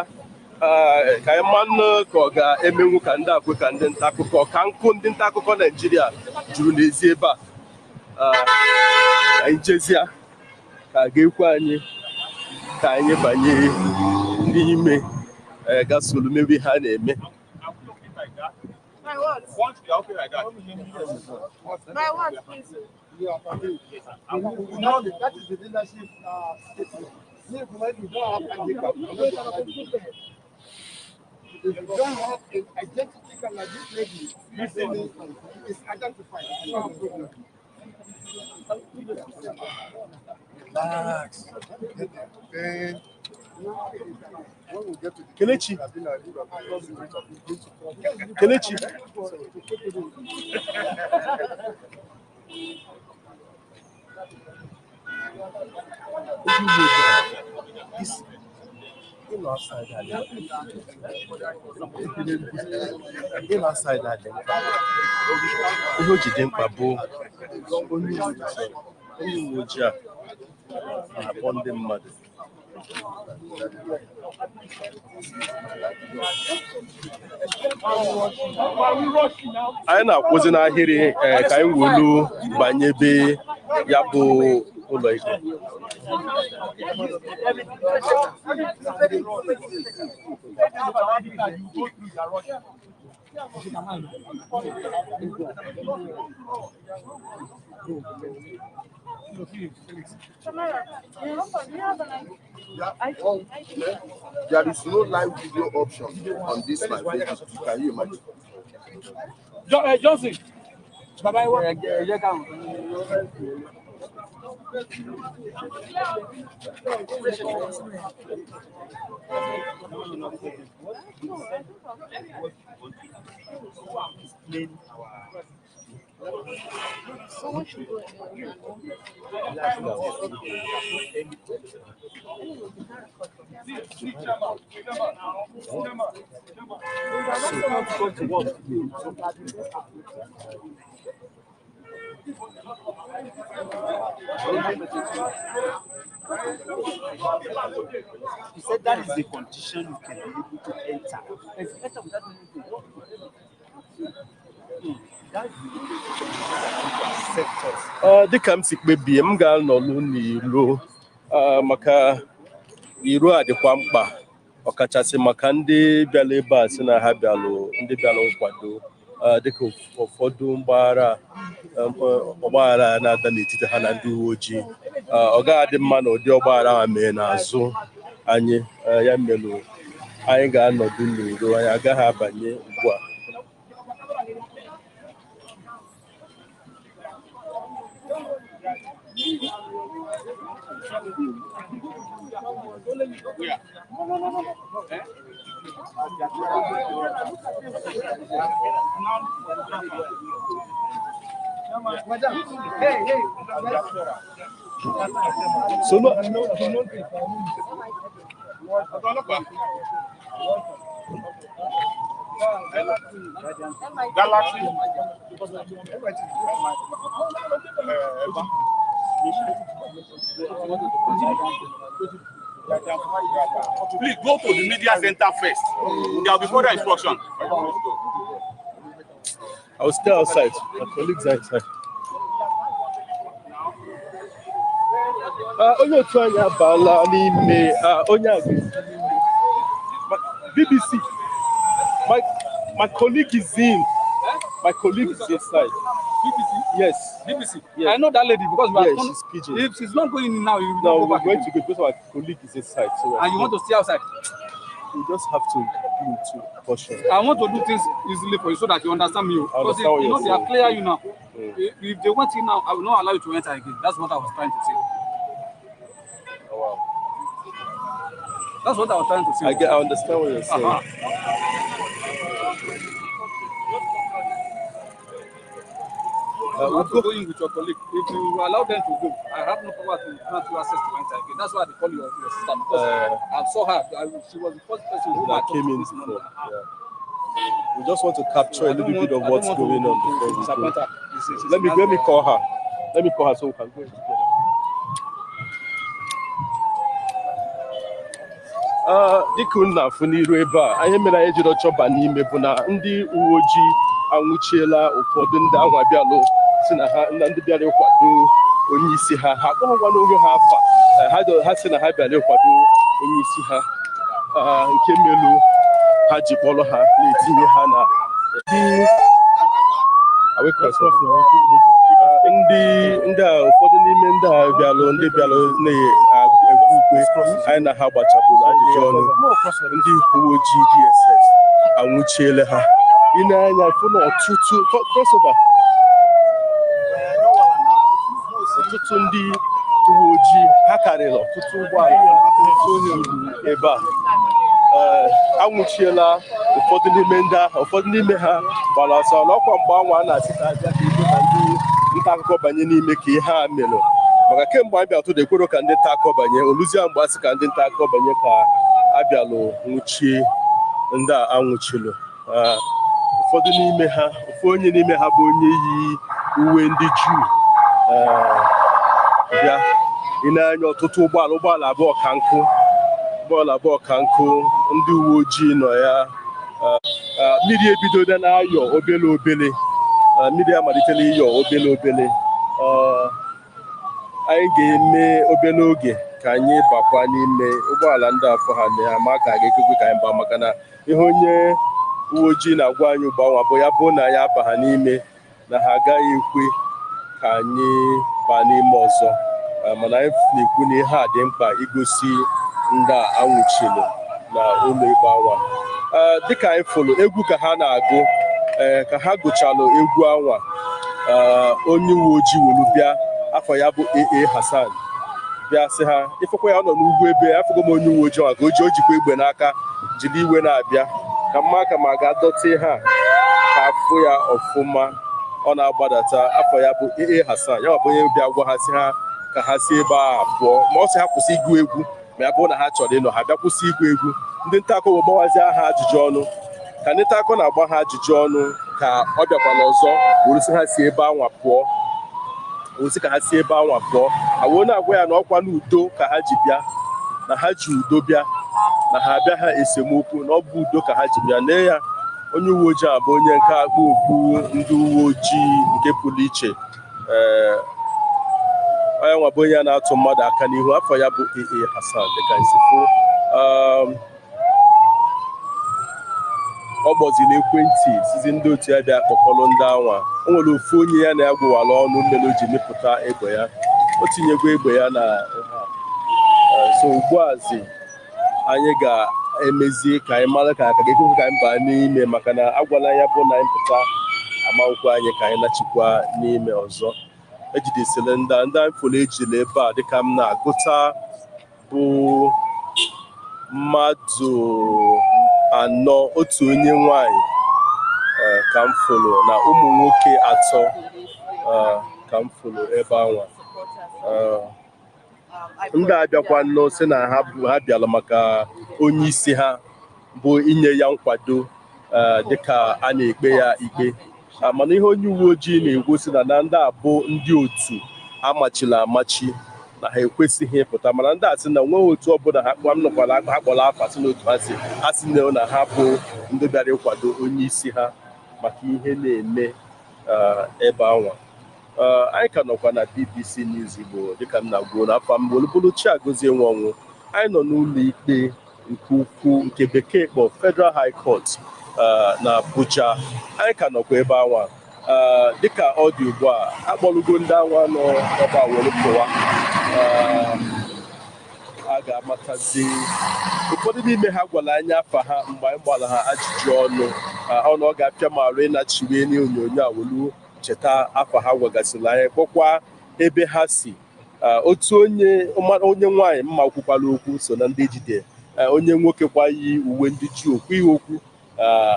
ka anyị manụ ka ọ ga-emenwu ka ndị akwe ka ndị nta akụkọ ka nkụ ndị nta akụkọ Naịjirịa juru n'ezi ebe anyị jezia ka ga-ekwe anyị ka anyị banye n'ime gaa soro mebi ha na-eme. My what? Once you are okay like that. My what, please? Now that is the leadership statement. If you don't have handicap, if you don't have an identity card like this lady, it's identified. It's not a problem. Relax. Kelechi. Kelechi. This outside that. Outside that. Ihe o jide mkpa bụ onye uwe ojii a na-akpọ ndị mmadụ. Anyị na-akwụzi n'ahịrị ka anyị welu banye ebe ya bụ ụlọ ikpe. There is no live video option on this my Facebook. Can you imagine? Johnson. Someone should go He said that is the condition you can be able to enter. If you enter without anything, dịka m si kpebie m ga-anọlụ n'iro maka iro a dịkwa mkpa ọkachasị maka ndị bịara ebe a sị na ha bịalụ ndị bịara nkwado dịka ụfọdụ ọgbaghara na-ada n'etiti ha na ndị uwe ojii ọ gaghị adị mma na ụdị ọgbaghara ha mee n'azụ anyị ya melụ anyị ga-anọdụ n'iro anyị agaghị abanye ugbu a. Galaxy. Please go to the media center first. There will be further instruction. I will stay outside. My colleagues are inside. Onye otu anyị abala n'ime onye BBC. My colleague is in. My colleague is inside. BBC? Yes. BBC? Yes. I know that lady because we are she's pidgin. If she's not going in now, you will No, not go we're back. going to go because our colleague is inside. So And you want to stay outside? we just have to do it to caution. I want to do things easily for you so that you understand me. Because understand what you know you're they are clear you now. Mm. If they want you now, I will not allow you to enter again. That's what I was trying to say. Oh, wow. That's what I was trying to say. I understand what you're saying. We'll go in with your colleague. If you allow them to go, I have no power to grant you access to enter again. That's why they call you your sister because I saw her. She was the first person who That came in before. Yeah. We just want to capture a little bit of what's going on before we go. Let me call her. Let me call her so we can go together. Dịka unu na-afụ n'iru ebe a, ihe mere anyị jiri chọba n'ime bụ na ndị uwe ojii anwụchiela ụfọdụ ndị anwa bịalụ si na ndị bịara ịkwado onye isi ha akpọghọkwa n'oge ha afa ha si na ha bịara ịkwado onye isi ha nke melu ha ji kpọrọ ha na-etinye ha na ndị a ụfọdụ n'ime ndị a bịalụ na-ekwu ukwe anyị na ha gbachabụrụ ajụjụ ọnụ ndị uwe ojii DSS anwụchiele ha ile anya fụ na ọtụtụ ndị uwe ojii ha karịrị ọtụtụ ụgbọala ebe a anwụchiela ụfọdụ n'ime ndị ahụ ụfọdụ n'ime ha gbara ọsọ n'ọkwa mgbe anwa a na-asị ka abịa ka igwe na ndị nta akụkọ banye n'ime ka ihe a mere maka kemgbe anyị bịa tụrụ ekwero ka ndị nta akụkọ banye oluzia mgbe a sị ka ndị nta akụkọ banye ka abịalụ nwụchie ndị a anwụchilụ ụfọdụ n'ime ha ofu onye n'ime ha bụ onye yi uwe ndị Juu bịa ịna-anya ọtụtụ ụgbọala abụọ ka nkụ ndị uwe ojii nọ ya mmiri ebidola na-ayọ obele mmiri amalitela ịyọ obele anyị ga-eme obere oge ka anyị bakwa n'ime ụgbọala ndị afọ ha na ama ka ga-ekekwe ka anyị baa maka na ihe onye uwe ojii na-agwa anyị ugbanwa bụ ya bụ na ya abagha n'ime na ha agaghị ekwe ka anyị baa n'ime ọzọ mana anyị na-ekwu na ihe a dị mkpa igosi ndị a anwụchiri na ụlọ ikpe anwa dịka anyị fụrụ egwu ka ha na-agụ ka ha gụchalụ egwu anwa onye uwe ojii welu bịa afọ ya bụ AA Hassan bịa sị ha ifekwa ya nọ n'ugwu ebe afọgo m onye uwe ojii maka o jikwa egbe n'aka jiri iwe na-abịa ka mma ka ma ga-adọta ha ka afụ ya ọfụma ọ na-agbadata afọ ya bụ AA Hassan ya bụ onye bịa gwa ha sị ha ka ha si ebe a pụọ ma ọ sị ha kwụsị ịgụ egwu ma ya bụrụ na ha chọrọ ịnọ ha bịa kwụsị ịgụ egwu ndị nta akụkọ wee gbawazie ha ajụjụ ọnụ ka ndị nta akụkọ na-agba ha ajụjụ ọnụ ka ọ bịakwala ọzọ weresi ha si ebe anwa pụọ ozi ka ha si ebe anwa pụọ awoo na-agwa ya na ọkwa n'udo ka ha ji bịa na ha ji udo bịa na ha abịa ha esemokwu na ọ bụ udo ka ha ji bịa lee ya onye uwe ojii a bụ onye nke akpa okpu ndị uwe ojii nke pụrụ iche onye nwa bụ onye a na-atụ mmadụ aka n'ihu afọ ya bụ AA Hassan dịka nsifụ ọ gbọziri ekwentị sizi ndị otu ya bịa kpọkọrọ ndị anwa o nwere ofu onye ya na ya gwụwara ọnụ mmiri o ji mepụta egbe ya o tinyego egbe ya na so ugbuazi anyị ga-emezi ka anyị mara ka aka ga-ekwe ka anyị baa n'ime maka na agwala ya bụ na anyị pụta amakwụkwọ anyị ka anyị nachikwa n'ime ọzọ ejidesịrị ndị anyị fụrụ ejila ebe a dịka m na-agụta bụ mmadụ anọ otu onye nwanyị ka m fụrụ na ụmụ nwoke atọ ka m fụrụ ebe anwa ndị abịakwa nnọọ sị na ha bịara maka onye isi ha bụ inye ya nkwado dịka a na-ekpe ya ikpe mana ihe onye uwe ojii na-egosi na ndị a bụ ndị otu amachila amachi na ha ekwesịghị ịpụta mana ndị a sị na nweghị otu ọbụla ha nụkwara ha kpọrọ afa sị n'otu ha si na ha bụ ndị bịara ịkwado onye isi ha maka ihe na-eme ebe anwa anyị ka nọkwa na BBC News Igbo dịka m na-agwuo n'afọ m Olubulu Chiagozie Nwanwu anyị nọ n'ụlọ ikpe nke ukwu nke bekee kpọ Federal High Court na Abuja anyị ka nọkwa ebe anwa dịka ọ dị ugbu a akpọrụgo ndị anwa nọ ebe a were pụwa a ga-amatazi ụfọdụ n'ime ha gwara anyị afa ha mgbe anyị gbara ha ajụjụ ọnụ ọ ga-apịa ma arụ ịnachiwe n'onyonyo a welu cheta afa ha gwagasịrị anyị kpọkwa ebe ha si otu onye nwaanyị mma kwukwala okwu so na ndị ejide onye nwoke kwa yi uwe ndị ji okwu ihe okwu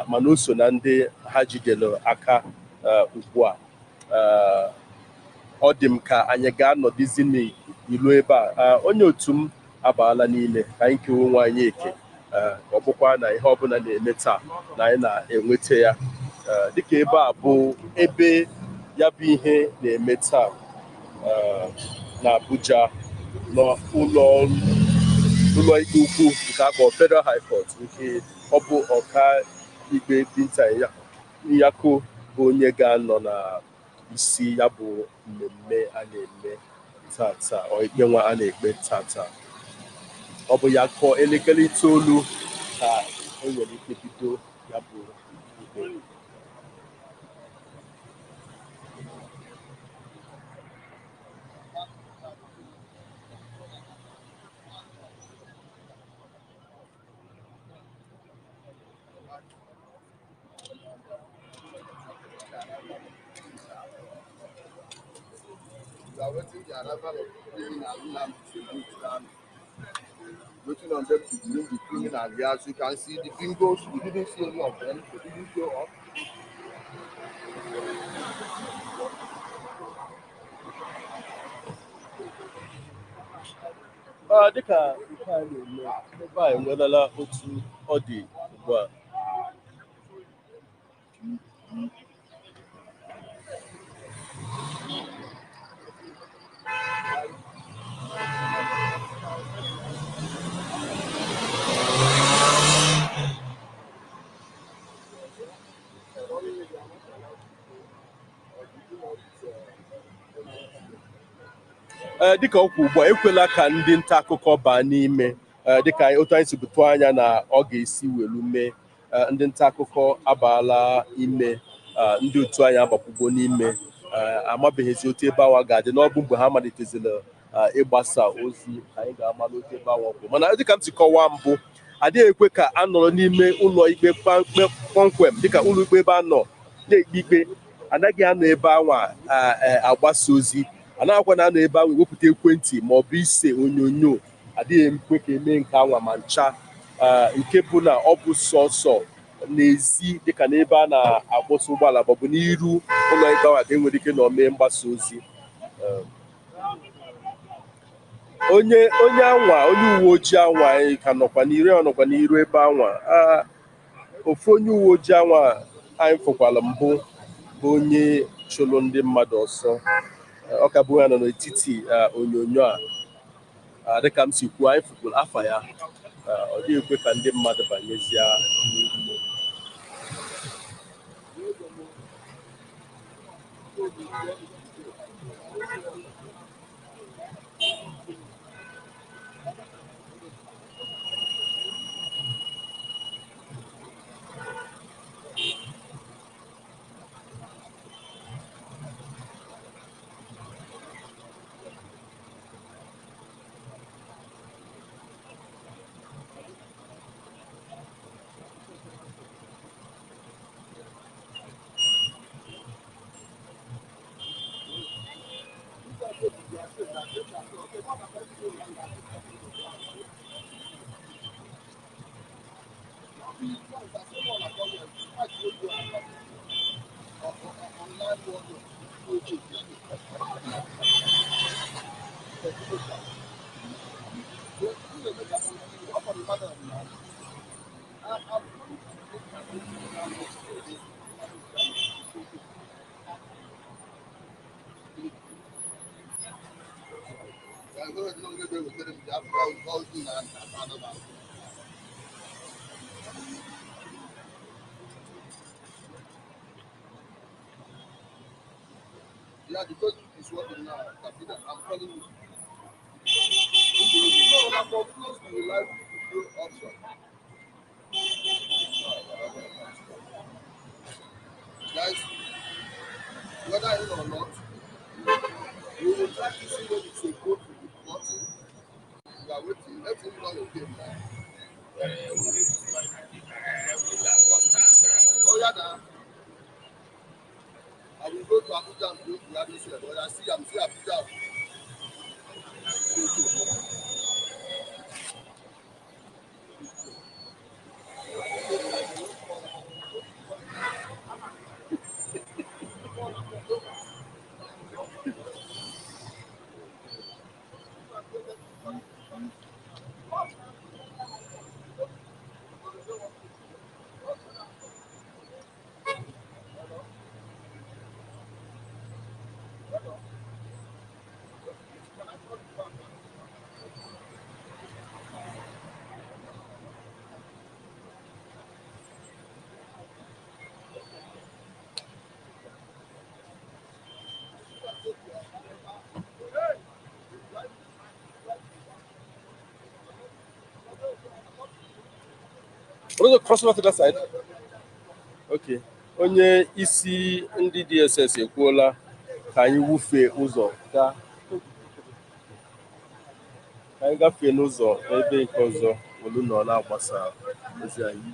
mana o so na ndị ha jidere aka ugbu a ọ dị m ka anyị ga-anọdụzi n'ilu ebe a onye otu m abaala n'ime ka anyị kewe onwe anyị eke ọ bụkwa na ihe ọbụla na-eme taa na anyị na-enweta ya dịka ebe a bụ ebe ya bụ ihe na-eme taa na Abuja n'ụlọ ikpe ukwu nke akpọ Federal High Court nke ọ bụ ọka ikpe Binta Nyako bụ onye ga-anọ na isi ya bụ mmemme a na-eme tata ọ ikpe nwa a na-ekpe tata. Ọ bụ ya kụọ elekere 9 ka e nwere ike bido ya bụ ikpe. Waiting on them to bring the criminal here. As you can see, the bingos, we didn't see any of them. They didn't show up. Dịka nke a na-eme ebe a enwerela otu ọ dị ugbu a. Dịka okwu ugbu a ekwela ka ndị nta akụkọ baa n'ime dịka otu anyị si bụtụ anya na ọ ga-esi welu mee. Ndị nta akụkọ abaala ime, ndị otu anyị agbapụgo n'ime, amabeghịzi otu ebe awa ga-adị n'ọbụ mgbe ha malitezila ịgbasa ozi anyị ga-amalụ otu ebe awa kwụ. Mana dịka m si kọwaa mbụ, adịghị ekwe ka a nọrọ n'ime ụlọ ikpe kpọmkwem dịka ụlọ ikpe ebe a nọ na-ekpe ikpe, anaghị anọ ebe anwa agbasa ozi, anaghịkwa na anọ ebe ahụ ewepụta ekwentị ma ọ bụ ise onyonyo, adịghị ekwe ka eme nke anwa ma ncha. Nke bụ na ọ bụ sọsọ n'ezi dịka n'ebe a na-akwụsị ụgbọala maọbụ n'iru ụlọ ikpe ahụ ka enwere ike na omee mgbasa ozi. Onye anwa, onye uwe ojii anwa ka nọkwa n'iru ebe anwa. Ofu onye uwe ojii anwa anyị fụkwara mbụ bụ onye chụrụ ndị mmadụ ọsọ. Ọ ka bụ ya nọ n'etiti onyonyo a. Dịka m si kwuo, anyị fụkwara afa ya. Ọ dịghị ekwe ka ndị mmadụ banyezie n'ime. Yeah, because it's working now. I'm telling you. No, I'm close to the live option. Guys, whether in or not, we will try to see when it's a code to the button. We are waiting. Let him run again now. Oh, yeah, now. I will go to Abuja and do the other side. But I'm still Abuja. cross over to that side. Okay. Onye isi ndị DSS ekwuola ka anyị wufee ụzọ ka anyị gafee n'ụzọ ebe nke ọzọ olu nọ na-agbasa ozi anyị.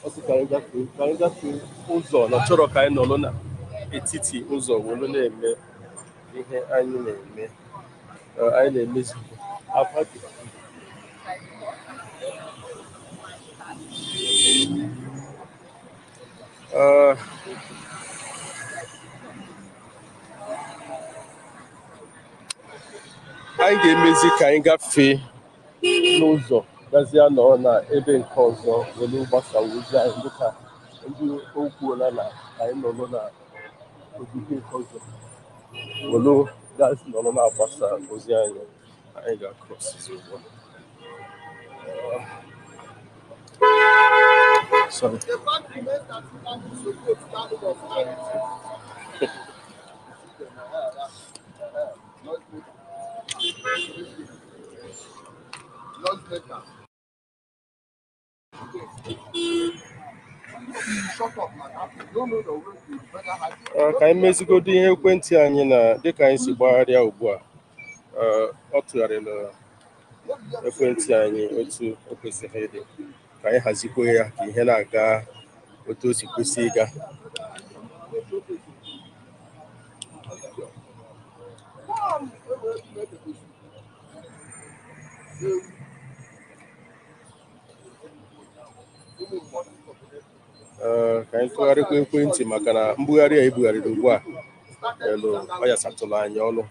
Ọ sị ka anyị gafee ụzọ na chọrọ ka anyị nọrọ n'etiti ụzọ olu na-eme ihe anyị na-eme. Anyị na-emezi anyị ga-emezi ka anyị gafee n'ụzọ gazie nọ na ebe nke ọzọ welu gbasa ozi anyị dịka ndị okwuola na anyị nọrọ na ogige nke ọzọ welu gazi nọrọ na-agbasa ozi anyị ga-across ugbu a. Sorry. Ka anyị mezigodo ihe ekwentị anyị na dịka anyị si gbagharịa ugbu a, ọ tụgharịrị ekwentị anyị otu o kwesịrị ịdị ka anyị hazikwa ya ka ihe na-aga otu o si kwesị ịga. Ka anyị tụgharịkwa ekwentị maka na mbugharị a ebugharịrị ugbu a elu ọ yasatụrụ anyị ọnụ.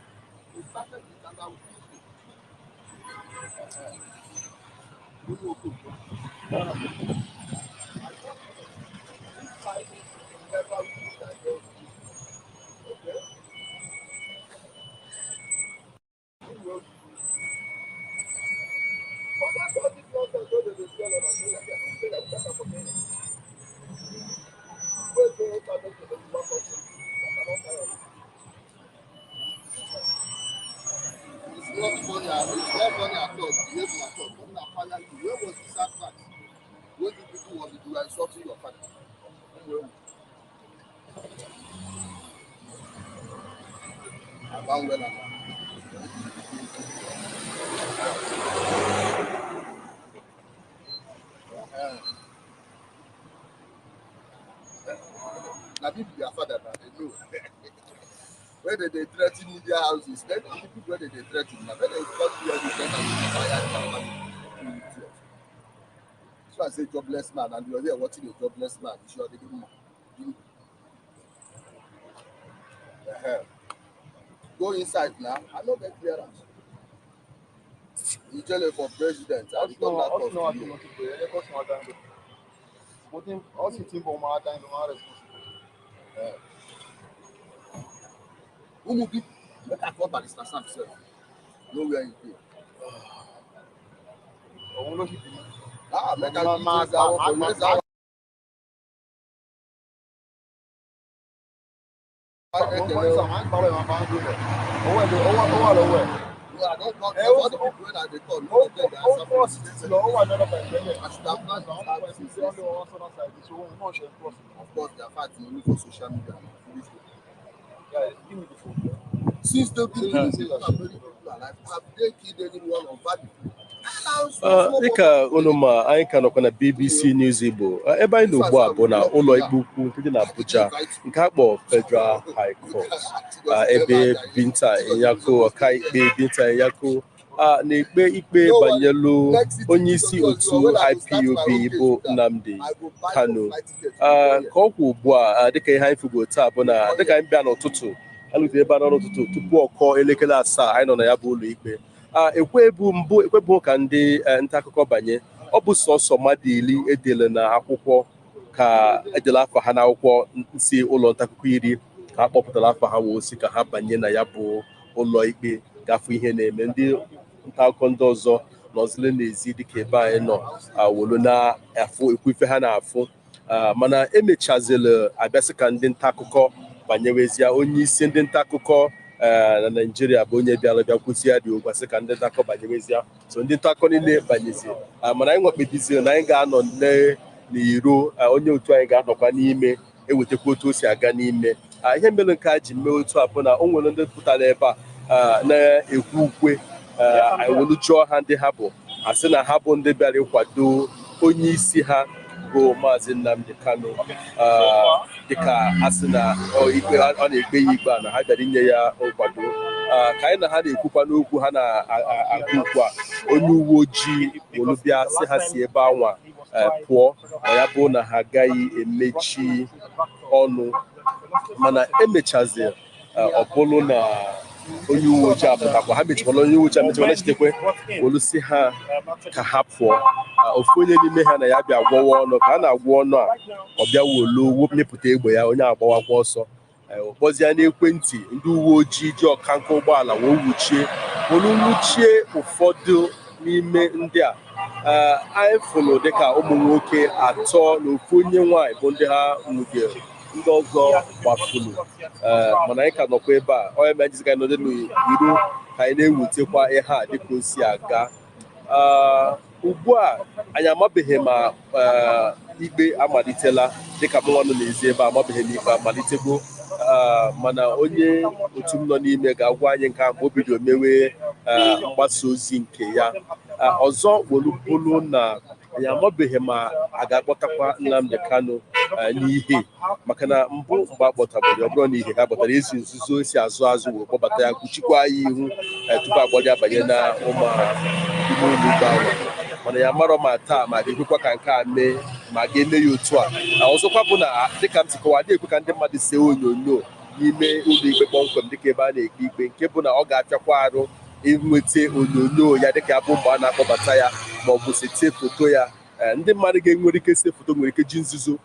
Where they threaten media houses, then the people where they threaten, now when they come here, they so I say jobless man, and you're there watching a jobless man, you sure they give him. Go inside now. I know get clearance. You tell her for president. I don't know how to who will be make a call Barrister Sam himself. Nowhere you pay. Make a since the beginning, dịka unu ma anyị ka nọkwa na BBC News Igbo. Ebe anyị nọ ugbu a bụ na ụlọ ikpe ukwu nke dị na Abuja nke a kpọrọ Federal High Court, ebe Binta Nyako ọkaikpe Binta Nyako na-ekpe ikpe banyelu onye isi otu IPOB bụ Nnamdi Kanu. Ka ọ kwụ ugbu a dịka ihe anyị fugo taa bụ na dịka anyị bịa n'ụtụtụ alụtere ebe anọ n'ụtụtụ tupu ọ kọọ elekere 7 anyị nọ na ya bụ ụlọ ikpe. Ekwebu ka ndị nta akụkọ banye. Ọ bụ sọsọ mmadụ 10 edele na akwụkwọ ka edele afọ ha n'akwụkwọ nsi ụlọ nta akụkọ 10 ka a kpọpụtara afọ ha wee si ka ha banye na ya bụ ụlọ ikpe gafụ ihe na-eme. Ndị nta akụkọ ndị ọzọ nọzile n'ezi dịka ebe anyị nọ wolu na-afụ ekwu ife ha na-afụ, mana emechazili abịasị ka ndị nta akụkọ banyewezie onye isi ndị nta akụkọ na Nigeria bụ onye bịara bịa kwụsị ya dị ụgwasị ka ndị nta akụkọ banyewezie so ndị nta akụkọ niile banyezi mana anyị nwekpebiziri na anyị ga-anọ n'iro onye otu anyị ga-anọkwa n'ime ewetakwa otu o si aga n'ime ihe mere nke a ji mee otu a bụ na o nwere ndị pụtara ebe a na-ekwu ukwe anyị welu jụọ ha ndị ha bụ asị na ha bụ ndị bịara ịkwado onye isi ha bụ Maazị Nnamdi Kanu dịka asị na ọ na-ekpe ya ikpe a na ha bịara inye ya nkwado ka anyị na ha na-ekwukwa n'okwu ha na-agụ ukwu a onye uwe ojii welu bịa sị ha si ebe anwa pụọ na ya bụ na ha agaghị emechi ọnụ mana emechazi ọ bụrụ na onye uwe ojii apụtakwa ha mechikwala onye uwe ojii amechikwala chitekwe welu si ha ka ha pụọ ofu onye n'ime ha na ya bịa gwọwa ọnụ ka a na-agwọ ọnụ a ọ bịa welu mepụta egbe ya onye agbawakwa ọsọ kpọzie n'ekwentị ndị uwe ojii ji ọkanka ụgbọala wee nwuchie ụfọdụ n'ime ndị a anyị fụrụ dịka ụmụ nwoke atọ na ofu onye nwaanyị bụ ndị ha nwudere ndị ọzọ gbafuru mana anyị ka nọkwa ebe a onye ma jizi ka anyị nọdụ n'iro ka anyị na-ewutekwa ihe a dịka o si aga ugbu a anyị amabeghị ma ikpe amalitela dịka m nwa nọ n'ezi ebe a amabeghị na ikpe amalitego mana onye otu m nọ n'ime ga-agwa anyị nke ahụ o bido mewe mgbasa ozi nke ya ọzọ bụrụ na anyị amabeghị ma a ga-akpọtakwa Nnamdi Kanu n'ihe maka na mbụ mgbe akpọtabụrụ ọ bụrụ na ihe ha kpọtara ezi nzuzo esi azụ wee kpọbata ya kwuchikwa ya ihu tupu agbọdị abanye na ime ụlọ ikpe ahụ mana ya marọ ma taa ma ga-ekwekwa ka nke a mee ma ga-eme ya otu a ọzọkwa bụ na dịka m si kọwa na-ekwe ka ndị mmadụ see onyonyo n'ime ụlọ ikpe kpọmkwem dịka ebe a na-ekpe ikpe nke bụ na ọ ga-apịakwa arụ inweta onyonyo ya dịka abụ mgbe a na-akpọbata ya ma ọ bụ sete foto ya ndị mmadụ ga-enwere ike see foto nwere ike ji nzuzo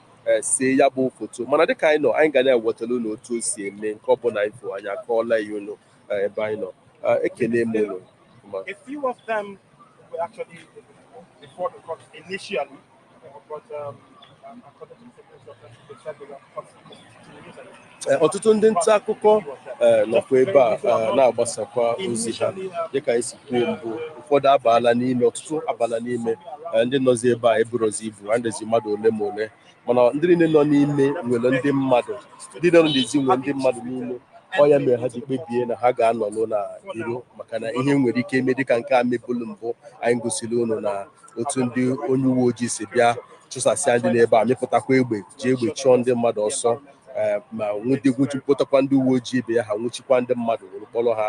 see ya bụ foto mana dịka anyị nọ anyị ga na-ewetara ụlọ otu o si eme nke ọ bụla info anyị akọọla ya ụlọ ebe anyị nọ ekene m ụlọ. A few of them were actually before the court initially, but according to the secretary, they said they were constitutional. Ọtụtụ ndị nta akụkọ nọkwa ebe a na-agbasakwa ozi ha dịka esi kwuo mbụ ụfọdụ abaala n'ime ọtụtụ abala n'ime ndị nọzi ebe a eburozi ibu andezi mmadụ ole ma ole mana ndị niile nọ n'ime nwere ndị mmadụ ndị nọ n'ezi nwere ndị mmadụ n'ime ọ ya mere ha ji kpebie na ha ga-anọlụ na iro maka na ihe nwere ike ime dịka nke a mebụlụ mbụ anyị gosiri unu na otu ndị onye uwe ojii si bịa chụsasịa ndị n'ebe a mepụtakwa egbe ji egbe chụọ ndị mmadụ ọsọ ma nwụchipụtakwa ndị uwe ojii ibe ya ha nwụchikwa ndị mmadụ were kpọrọ ha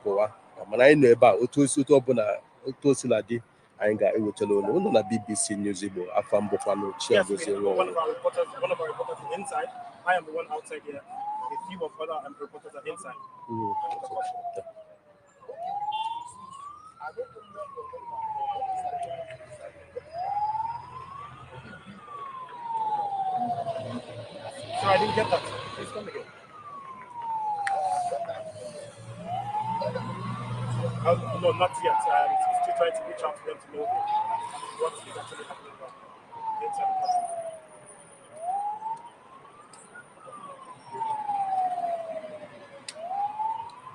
pụwa mana anyị nọ ebe a otu ọbụla otu o sila dị anyị ga-ewetara ụnụ na BBC News Igbo afa mbụkwanụ Chiagozie Nwaọrụ. A few of other reporters are inside. So I didn't get that. Please come again. No, not yet. Still trying to reach out to them to know what is actually happening inside the country.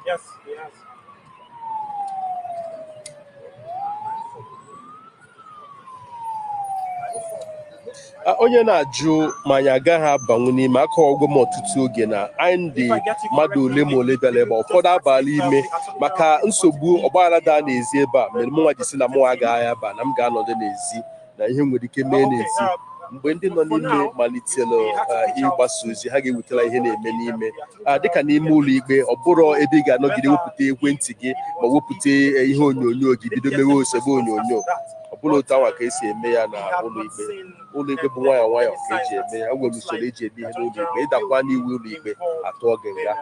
Yes, he has. Onye na-ajụ ma anyị agaghị abanwu n'ime akọwagwo m ọtụtụ oge na anyị dị mmadụ ole ma ole bịara ebe ụfọdụ abaala ime maka nsogbu ọgbaghara daa n'ezi ebe a mere mụnwa ji si na mụnwa agaghị aba na m ga-anọdụ n'ezi na ihe nwere ike mee n'ezi mgbe ndị nọ n'ime malitere ịgbasa ozi ha ga-ewetara ihe na-eme n'ime dịka n'ime ụlọ ikpe ọ bụrụ ebe ị ga-anọgide wepụta ekwentị gị ma wepụta ihe onyonyo gị bido mewe osebe onyonyo ọ bụla otu anwa ka esi eme ya na ụlọ ikpe bụ nwayọọ nwayọọ ka eji eme ya nwere usoro eji eme ihe n'ụlọ ikpe ịdakwa n'iwu ụlọ ikpe atụọ gị nga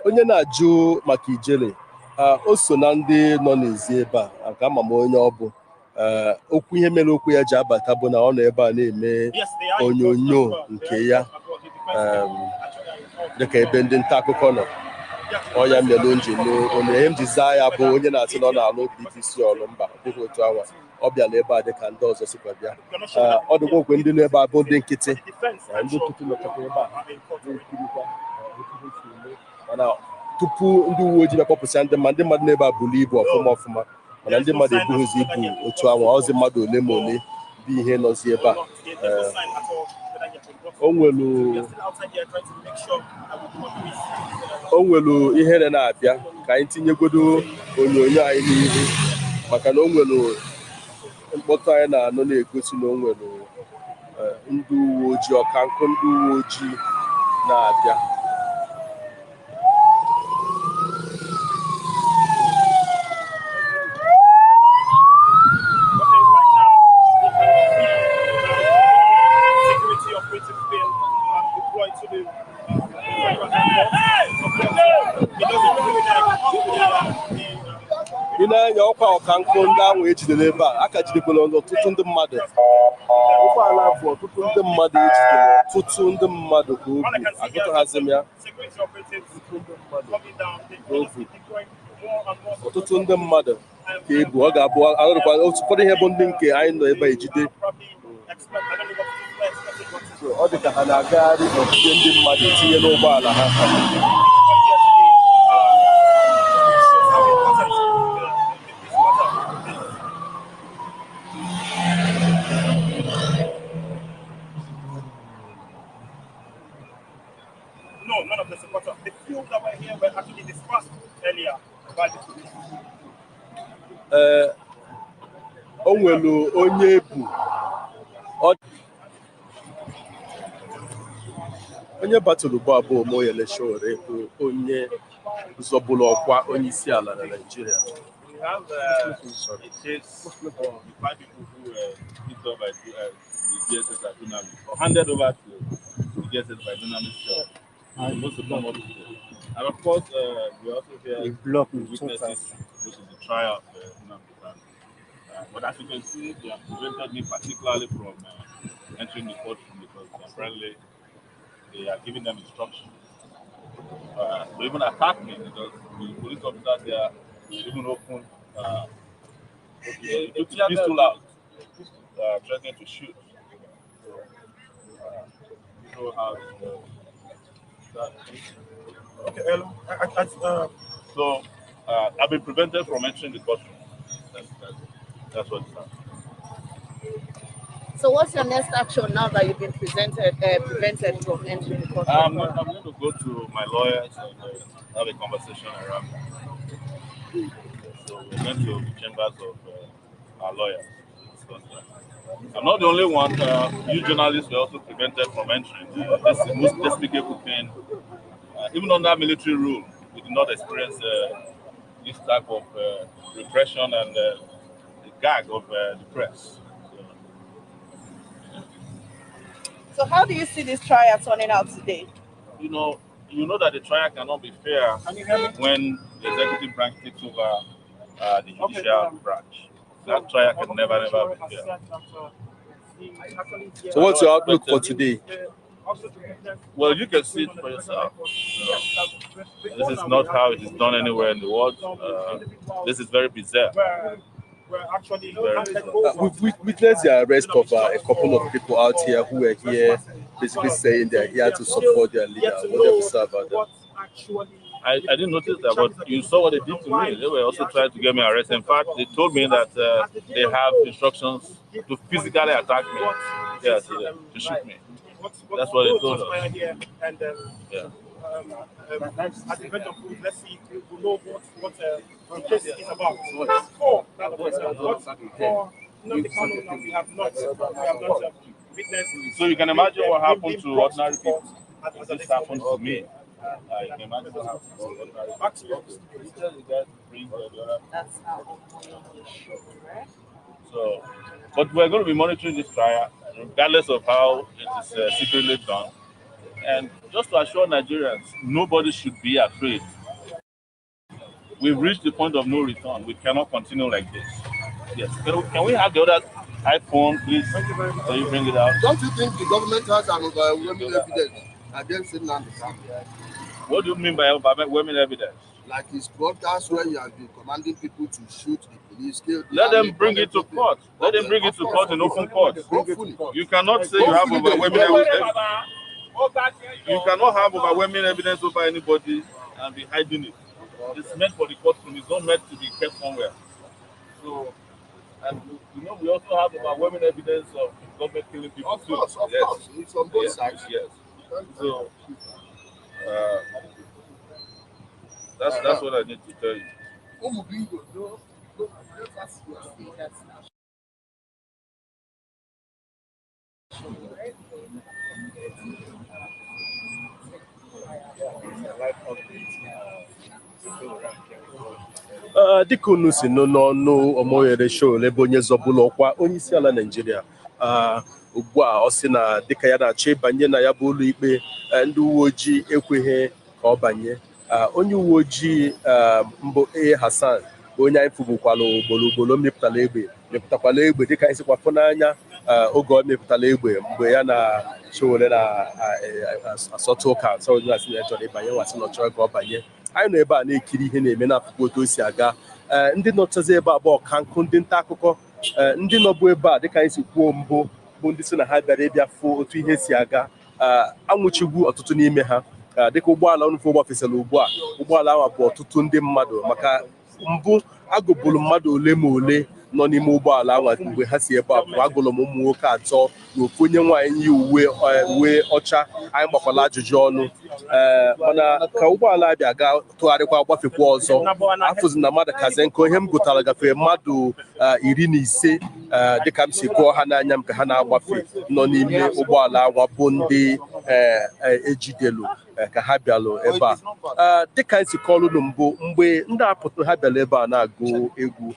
onye na-ajụ maka ijele o so na ndị nọ n'ezi ebe a ka ama m onye ọ bụ okwu ihe mere okwu ya ji abata bụ na ọ nọ ebe a na-eme onyonyo nke ya dịka ebe ndị nta akụkọ nọ Oya Melonji no onye m jiza ya bụ onye na-asị na ọ na-alụ BBC ọrụ mba bụghị otu awa ọ bịala ebe a dị ka ndị ọzọ sikwa bịa ọ dịkwa okwe ndị n'ebe a bụ ndị nkịtị ndị nkịtị nọkọta ebe a na-ekirikwa mana tupu ndị uwe ojii bịakpọpụsịa ndị mmadụ n'ebe a buru ibu ọfụma mana ndị mmadụ ebughịzi ibu otu awa ọzi mmadụ ole ma ole bụ ihe nọzi ebe a o nwelu ihere na-abịa ka anyị tinyegodo onyonyo anyị n'ihu maka na o nwelu mkpọtụ anyị na-anọ na-egosi na o nwelu ndị uwe ojii ọkankụ ndị uwe ojii na-abịa ị na-anya ọkwa ọkankụ ndị ahụ ejidere ebe a aka jidekwala ọtụtụ ndị mmadụ ụgbọala bụ ọtụtụ ndị mmadụ ejidere ọtụtụ ndị mmadụ ka o bu agụtaghazi m ya ọtụtụ ndị mmadụ ka ebu ọ ga-abụ arụrụkwa ụfọdụ ihe bụ ndị nke anyị nọ ebe a ejide ọ dị ka ha na-agagharị n'ogige ndị mmadụ tinye n'ụgbọala ha o nwere onye ebu onye batụrụ bụ abụọ Omoyele Sowore bụ onye zọbụrụ ọkwa onye isi ala na Nigeria. We have a case of 5 people who were picked up by the DSS at Nnamdi, or handed over to the DSS by Nnamdi's job. Supposed to come up with it. And of course, we also hear witnesses, which is the trial of Nnamdi Kanu. But as you can see, they have prevented me particularly from entering the courtroom because apparently they are giving them instructions. They even attack me because the police officers there even opened took the pistol out, threatening to shoot. So how so I've been prevented from entering the courtroom. That's what it's happened. So what's your next action now that you've been prevented from entering the courtroom? I'm going to go to my lawyers and have a conversation around that. So we're going to the chambers of our lawyers to discuss that. I'm not the only one. You journalists were also prevented from entering. This is the most despicable thing. Even under military rule, we did not experience this type of repression and the gag of the press. So how do you see this trial turning out today? You know that the trial cannot be fair when the executive branch takes over the judicial branch. That trial can never be fair. So what's your outlook for today? Well, you can see it for yourself. This is not how it is done anywhere in the world. This is very bizarre. We've witnessed the arrest of a couple of people out here who were here basically saying they're here to support their leader. What do you say about that? I didn't notice that, but you saw what they did to me. They were also trying to get me arrested. In fact, they told me that they have instructions to physically attack me, to shoot me. That's what they told us. Yeah. At the event of food, let's see, we know what the case is about. For Nnamdi Kanu, now we have not witnessed. So you can imagine what happened to ordinary people. This happened to me. You can imagine what happened to ordinary people. That's how. So, but we're going to be monitoring this trial, regardless of how it is secretly done. And just to assure Nigerians, nobody should be afraid. We've reached the point of no return. We cannot continue like this. Yes. Can we have the other iPhone, please? Can you bring it out? Don't you think the government has an overwhelming evidence against Nnamdi Kanu? What do you mean by overwhelming evidence? Like his broadcast where you have been commanding people to shoot the police. Let them bring it to court. Let them bring it to court in open court. You cannot say you have overwhelming evidence. You cannot have overwhelming evidence over anybody and be hiding it. It's meant for the courtroom. It's not meant to be kept somewhere. So, and you know, we also have overwhelming evidence of government killing people. Of course. It's on both sides. Yes. So, that's what I need to tell you. Dịka unu si nụ n'ọnụ Omoyele show ebe onye zọbụla ọkwa onye isi ala Naịjirịa ugbu a ọ sị na dịka ya na-achọ ịbanye na ya bụ ụlọ ikpe ndị uwe ojii ekweghị ka ọ banye. Onye uwe ojii mbụ Hassan bụ onye anyị fụbukwala ugboro mepụtakwala egbe dịka anyị sikwa fụ n'anya oge ọ mepụtala egbe mgbe ya na Sowore na-asọtụ ụka onye asị na ya chọrọ ịbanye nwasị na ọ chọrọ ka ọ banye. Anyị nọ ebe a na-ekiri ihe na-eme n'akụkụ otu o si aga. Ndị nọchazi ebe a bụ ọkankụ ndị nta akụkọ ndị nọbụ ebe a dịka anyị si kwuo mbụ bụ ndị si na ha bịara ịbịa fụ otu ihe si aga. Anwụchigwu ọtụtụ n'ime ha dịka ụgbọala ọnụfụ gbafesara ugbu a ụgbọala ahụ bụ ọtụtụ ndị mmadụ maka mbụ agụbụrụ mmadụ ole ma ole nọ n'ime ụgbọala ahụ mgbe ha si ebe a bụ agụrụ m ụmụ nwoke atọ na ofu onye nwaanyị yi uwe ọcha anyị gbakwala ajụjụ ọnụ mana ka ụgbọala abịa ga tụgharịkwa gbafekwa ọzọ afụzi na mmadụ kazi nkụ ihe m gụtara gafere mmadụ 15 dịka m si gụọ ha n'anya m ka ha na-agbafe nọ n'ime ụgbọala ahụ bụ ndị ejidelu ka ha bịalụ ebe a dịka anyị si kọọlụ unu mbụ mgbe ndị apụtụ ha bịara ebe a na-agụ egwu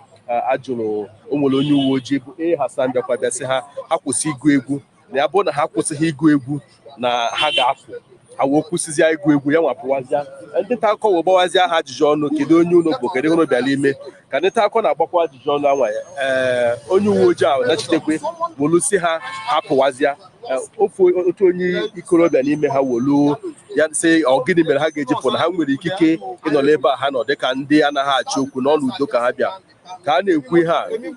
ajụrụ o nwere onye uwe ojii bụ Hassan bịakwa bịa sị ha kwụsị ịgụ egwu na ya bụrụ na ha kwụsịghị ịgụ egwu na ha ga-apụ ha wee kwụsịzịa ịgụ egwu ya nwapụwazịa ndị nta akụkọ wee gbawazịa ha ajụjụ ọnụ kedu onye unu bụ kedu ihe unu bịara ime ka ndị nta akụkọ na-agbakwa ajụjụ ọnụ anwa ya onye uwe ojii ahụ nachitekwe wolusi ha hapụwazịa otu onye ikorobịa n'ime ha wolu ya sị ọ gịnị mere ha ga-ejipụ na ha nwere ikike ịnọla ebe a ha nọ dịka ndị anaghị achị okwu n'ọnụ udo ka ha bịa ka a na-ekwu ihe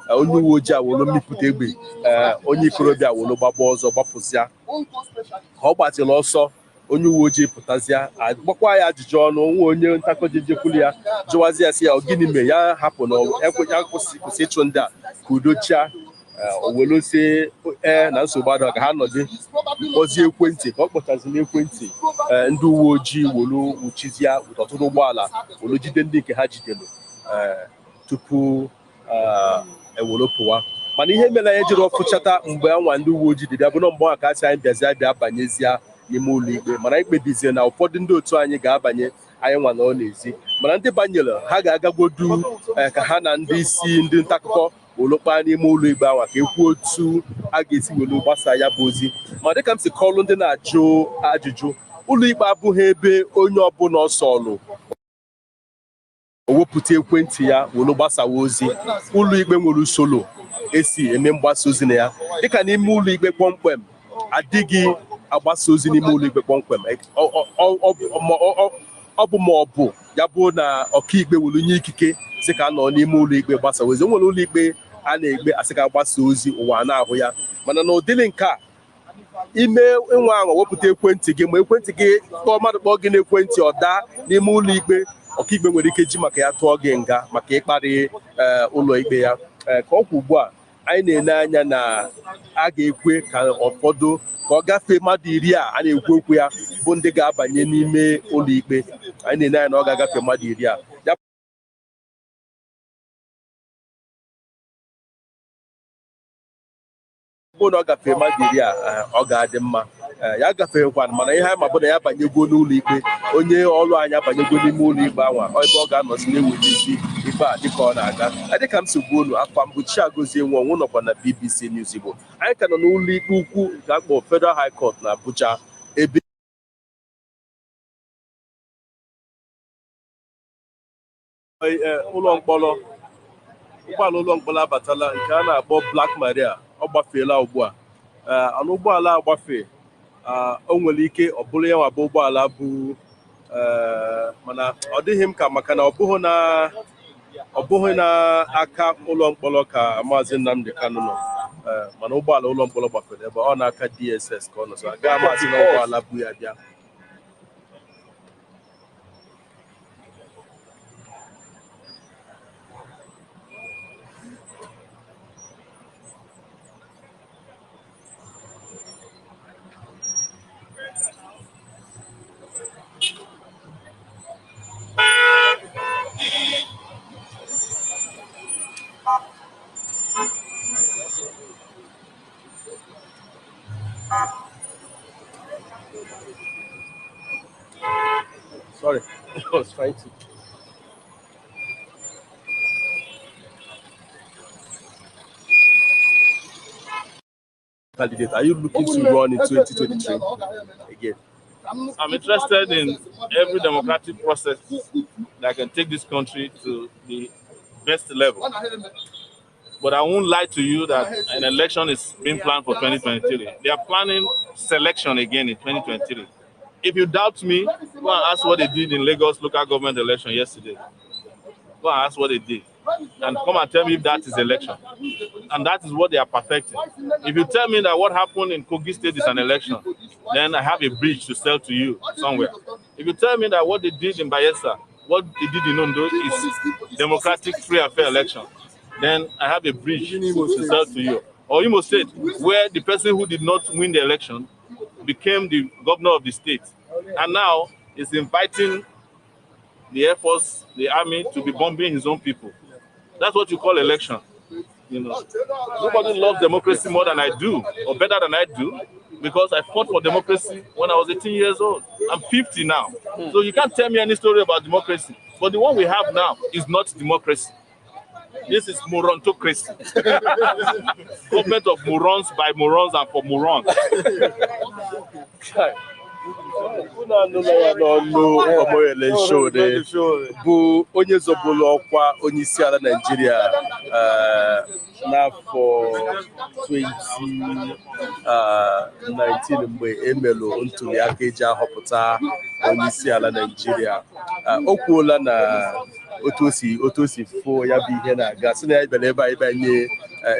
a onye uwe ojii awolo mmipụta egbe onye ikorobịa awolo gbagba ọzọ gbapụzịa ka ọ gbatịrị ọsọ onye uwe ojii pụtazịa agbakwa ya ajụjụ ọnụ nwa onye ntakọ jejekwuru ya jụwazi ya sị ya ọ gịnị mere ya hapụ na ekwenye kwụsị ịchụ ndị a ka udo chia owelosie na nsogbu adọ ka ha nọdụ kpọzie ekwentị ka ọ kpọchaziri ekwentị ndị uwe ojii wolu wuchizia ọtụtụ ụgbọala wolu jide ndị nke ha jidelu tupu ewolo pụwa mana ihe mere anyị jiri ọfụchata mgbe anwa ndị uwe ojii dịbịa bụ na mgbe ka asị anyị bịazi abịa banyezie n'ime ụlọ ikpe mana anyị kpebizie na ụfọdụ ndị otu anyị ga-abanye anyị nwa na ọ n'ezi mana ndị banyere ha ga-agagodu ka ha na ndị isi ndị nta akụkọ olokpa n'ime ụlọ ikpe anwa ka ekwu otu a ga-esi welu gbasa ya bụ ozi ma dịka m si kọọlụ ndị na-ajụ ajụjụ ụlọ ikpe abụghị ebe onye ọbụla ọsọlụ o wepụta ekwentị ya welu gbasawa ozi ụlọ ikpe nwere usoro esi eme mgbasa ozi na ya dịka n'ime ụlọ ikpe kpọmkwem adịghị agbasa ozi n'ime ụlọ ikpe kpọmkwem ọ bụ ma ọ bụ ya bụ na ọkaikpe welu nye ikike sị ka a nọ n'ime ụlọ ikpe gbasa ozi o nwere ụlọ ikpe a na-ekpe asị ka gbasa ozi ụwa na-ahụ ya mana na ụdịrị nke a ime nwa ahụ wepụta ekwentị gị ma ekwentị gị kpọọ mmadụ kpọọ gị n'ekwentị ọ daa n'ime ụlọ ikpe ọkaikpe nwere ike ji maka ya tụọ gị nga maka ịkparị ụlọ ikpe ya ka ọ kwụ ugbu a anyị na-ele anya na a ga-ekwe ka ụfọdụ ka ọ gafee mmadụ 10 a na-ekwu okwu ya bụ ndị ga-abanye n'ime ụlọ ikpe anyị na-ele anya na ọ ga-agafe mmadụ 10 a bụ na ọ gafee mmadụ 10 a ọ ga-adị mma ya gafeghịkwana mana ihe anyị ma bụ na ya banyego n'ụlọ ikpe onye ọrụ anyị abanyego n'ime ụlọ ikpe anwa ebe ọ ga-anọzi na-eweli isi ikpe a dịka ọ na-aga dịka m si gbuo unu afọ mbụ Chiagozie Nwanwu nọkwa na BBC News Igbo anyị ka nọ n'ụlọ ikpe ukwu nke akpọ Federal High Court na Abuja ebe ụlọ mkpọrọ ụgbọala ụlọ mkpọrọ abatala nke a na-akpọ Black Maria ọ gbafeela ugbu a ọnụ ụgbọala agbafe o nwere ike ọ bụrụ ya nwa bụ ụgbọala bụ mana ọ dịghị m ka maka na ọ bụghị na aka ụlọ mkpọrọ ka Maazị Nnamdi Kanu nọ, mana ụgbọala ụlọ mkpọrọ gbafere ebe ọ na-aka DSS ka ọ nọ, so agaghị amasị na ụgbọala bụ ya bịa. Sorry, I was trying to. Candidate, are you looking to run in 2023 again? I'm interested in every democratic process that can take this country to the best level. But I won't lie to you that an election is being planned for 2023. They are planning selection again in 2023. If you doubt me, go and ask what they did in Lagos local government election yesterday. Go and ask what they did. And come and tell me if that is election. And that is what they are perfecting. If you tell me that what happened in Kogi State is an election, then I have a bridge to sell to you somewhere. If you tell me that what they did in Bayelsa, what they did in Ondo is democratic, free and fair election, then I have a bridge to sell to you. Or Imo State, where the person who did not win the election became the governor of the state, and now is inviting the Air Force, the army, to be bombing his own people. That's what you call election. You know, nobody loves democracy more than I do, or better than I do, because I fought for democracy when I was 18 years old. I'm 50 now, so you can't tell me any story about democracy. But the one we have now is not democracy. This is morontocracy. Government of morons, by morons, and for morons. Unu anụla ya n'ọnụ Omoyele Nshode bụ onye zọbụlụ ọkwa onye isi ala Naịjirịa n'afọ 2019 mgbe emelụ ntuli aka eji ahọpụta onye isi ala Naịjirịa. O kwuola na otu o si fụ ya bụ ihe na-aga, sị na ya bịara ebe a ịbanye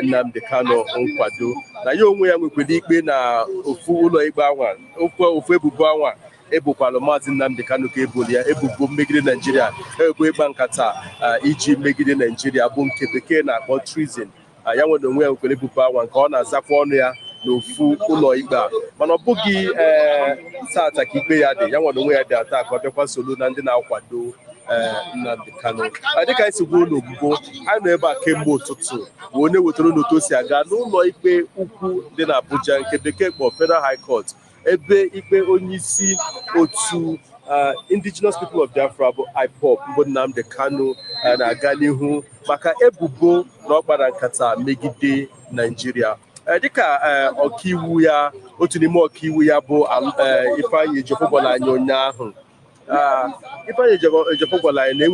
Nnamdi Kanu nkwado, na ya onwe ya nwekwara ikpe na ofu ụlọ ikpe anwa, ofu ebubo anwa ebukwala Maazị Nnamdi Kanu ka ebuli ya ebubo megide Naịjirịa, ebubo ịgba nkata iji megide Naịjirịa bụ nke bekee na-akpọ treason. Ya nwere onwe ya nwekwara ebubo anwa nke ọ na-azakwa ọnụ ya n'ofu ụlọ ikpe a, mana ọ bụghị tata ka ikpe ya dị. Ya nwere onwe ya dị ata ka ọ bịakwa soro na ndị na-akwado Nnamdi Kanu. Dịka anyị si gwuo n'ogbugbo, anyị nọ ebe a kemgbe ụtụtụ bụ onye wetara n'otu o si aga n'ụlọ ikpe ukwu dị na Abuja nke bekee kpọrọ Federal High Court, ebe ikpe onye isi otu Indigenous People of Biafra bụ IPOB bụ Nnamdi Kanu na-aga n'ihu maka ebubo na ọ kpara nkata megide Naịjirịa. Dịka ọkaiwu ya, otu n'ime ọkaiwu ya bụ Ifeanyi Ejiofor gwara anyị ụnyaahụ, Ifeanyi Ejiofor gwara anyị na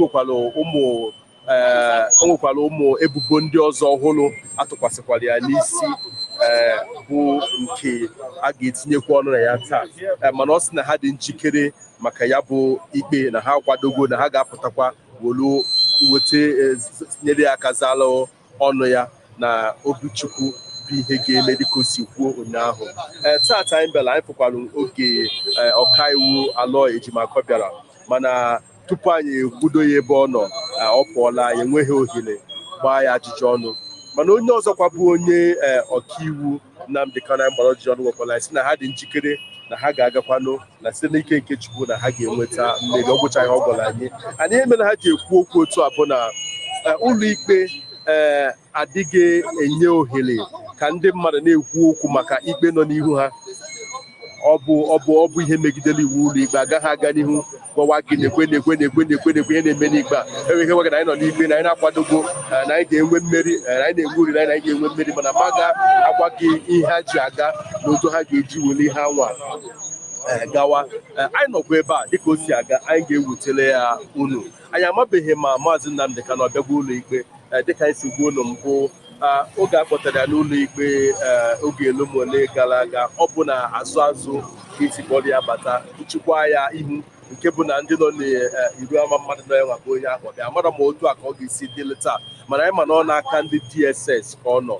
enwekwara ụmụ ebubo ndị ọzọ ọhụrụ atụkwasịkwara ya n'isi bụ nke a ga-etinyekwa ọnụ na ya taa, mana ọ sị na ha dị njikere maka ya bụ ikpe, na ha akwadogo na ha ga-apụtakwa nyere ya aka zalụ ọnụ ya na Obichukwu bụ ihe ga-eme dịka o si kwuo ụnyaahụ. Tata anyị bịara, anyị fụkwara oge ọkaiwu Aloy Ejimakor bịara, mana tupu anyị ekwudo ya ebe ọ nọ, ọ pụọla, anyị enweghị ohere gbaa ya ajụjụ ọnụ. Mana onye ọzọkwa bụ onye ọkaiwu Nnamdi Kanu anyị gbara ajụjụ ọnụ nwekwara anyị sị na ha dị njikere na ha ga-agakwanụ na site n'ike nke Chukwu na ha ga-enweta mmeri. Ọ gwụchaghị ọ gwara anyị. Ihe mere ha ji ekwu okwu otu a bụ na ụlọ ikpe adịghị enye ohere ka ndị mmadụ na-ekwu okwu maka ikpe nọ n'ihu ha. Ọ bụ ihe megidere iwu ụlọ ikpe, agaghị aga n'ihu gwawa gị na-ekwe ihe na-eme n'ikpe a. Enweghị nwe gị na anyị nọ n'ikpe, na anyị na-akwadogo na anyị ga-enwe mmeri, na anyị na-enwe uri na anyị ga-enwe mmeri, mana ma ga-agwa gị ihe ha ji aga na otu ha ga-eji were ihe anwa gawa. Anyị nọkwa ebe a dịka o si aga, anyị ga-ewetele ya unu. Anyị amabeghị ma Maazị Nnamdi Kanu ọbịagwa ụlọ ikpe. Dịka anyị si gwuo ụlọ mbụ, oge a kpọtara ya n'ụlọ ikpe oge elomole gara aga, ọ bụ na azụ ka esi kpọrọ ya bata, nchịkwa ya ihu nke bụ na ndị nọ n'iru ama mmadụ nọ ya nwabụ onye ahụ bịa mara ma otu a ka ọ ga-esi dịlị taa mana anyị ma na ọ n'aka ndị DSS ka ọ nọ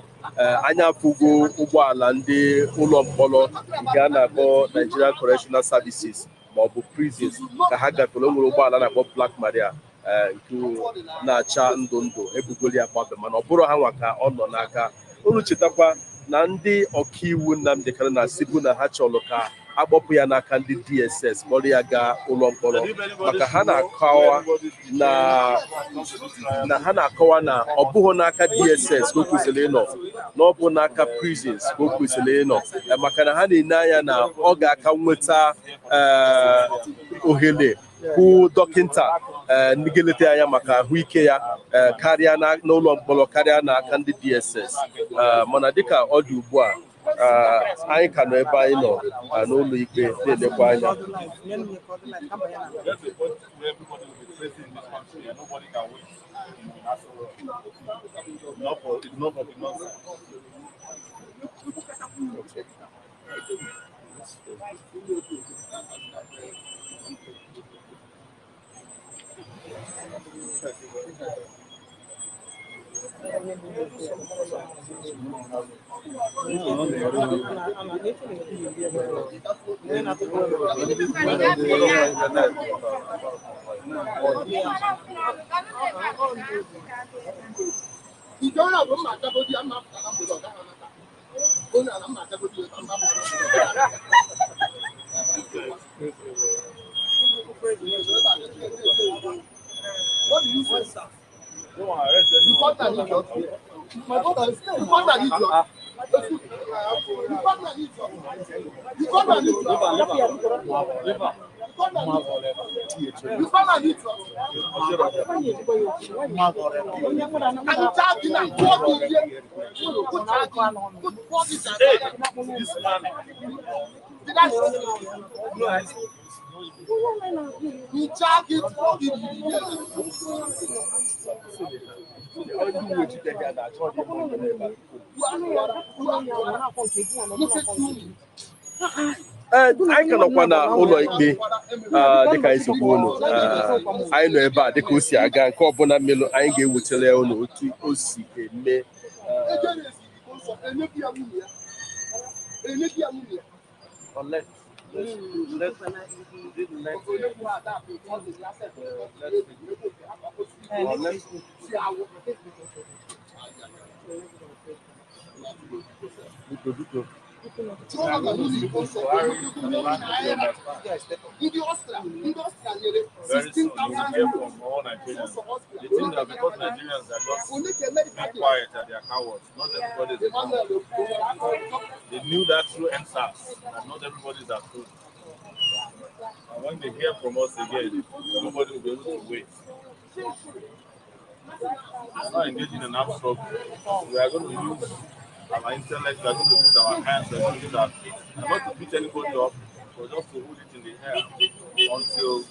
anya afụgo ụgbọala ndị ụlọ mkpọrọ nke a na-akpọ Nigerian Correctional Services ma ọ bụ prisons ka ha gafere. O nwere ụgbọala na-akpọ Black Maria nke na-acha ndụ ndụ ebugoli ya gbabe mana ọ bụrụ ha nwa ka ọ nọ n'aka. Unu chetakwa na ndị ọkaiwu Nnamdi Kanu na-asịbu na ha chọrọ ka agbapụ ya n'aka ndị DSS kpọrọ ya gaa ụlọ mkpọrọ maka ha na-akọwa na ọ bụghị n'aka DSS ka o kwesịrị ịnọ na ọ bụ n'aka prisons ka o kwesịrị ịnọ maka na ha na-ene anya na ọ ga-aka nweta ohere hụ dọkịta n'igeleta anya maka ahụike ya karịa n'ụlọ mkpọrọ karịa n'aka ndị DSS mana dịka ọ dị ugbu a anyị ka nọ ebe anyị nọ n'ụlọ ikpe na-elekwa anya. Anyị ka nọkwa na ụlọ ikpe dịka anyị si kwuo unu anyị nọ ebe a dịka o si aga nke ọbụla mmelụ anyị ga-ewetara ya unu otu o si eme. Very soon you will hear from all Nigerians. They think that because Nigerians are just being quiet and they are cowards, not everybody is a coward. They knew that through NSAS, and not everybody is at truth. And when they hear from us again, nobody will be able to wait. We are not engaging in armed struggle. We are going to use our intellect, we are going to use our hands, we are going to use our feet, and not to beat anybody up, but just to hold it in the air until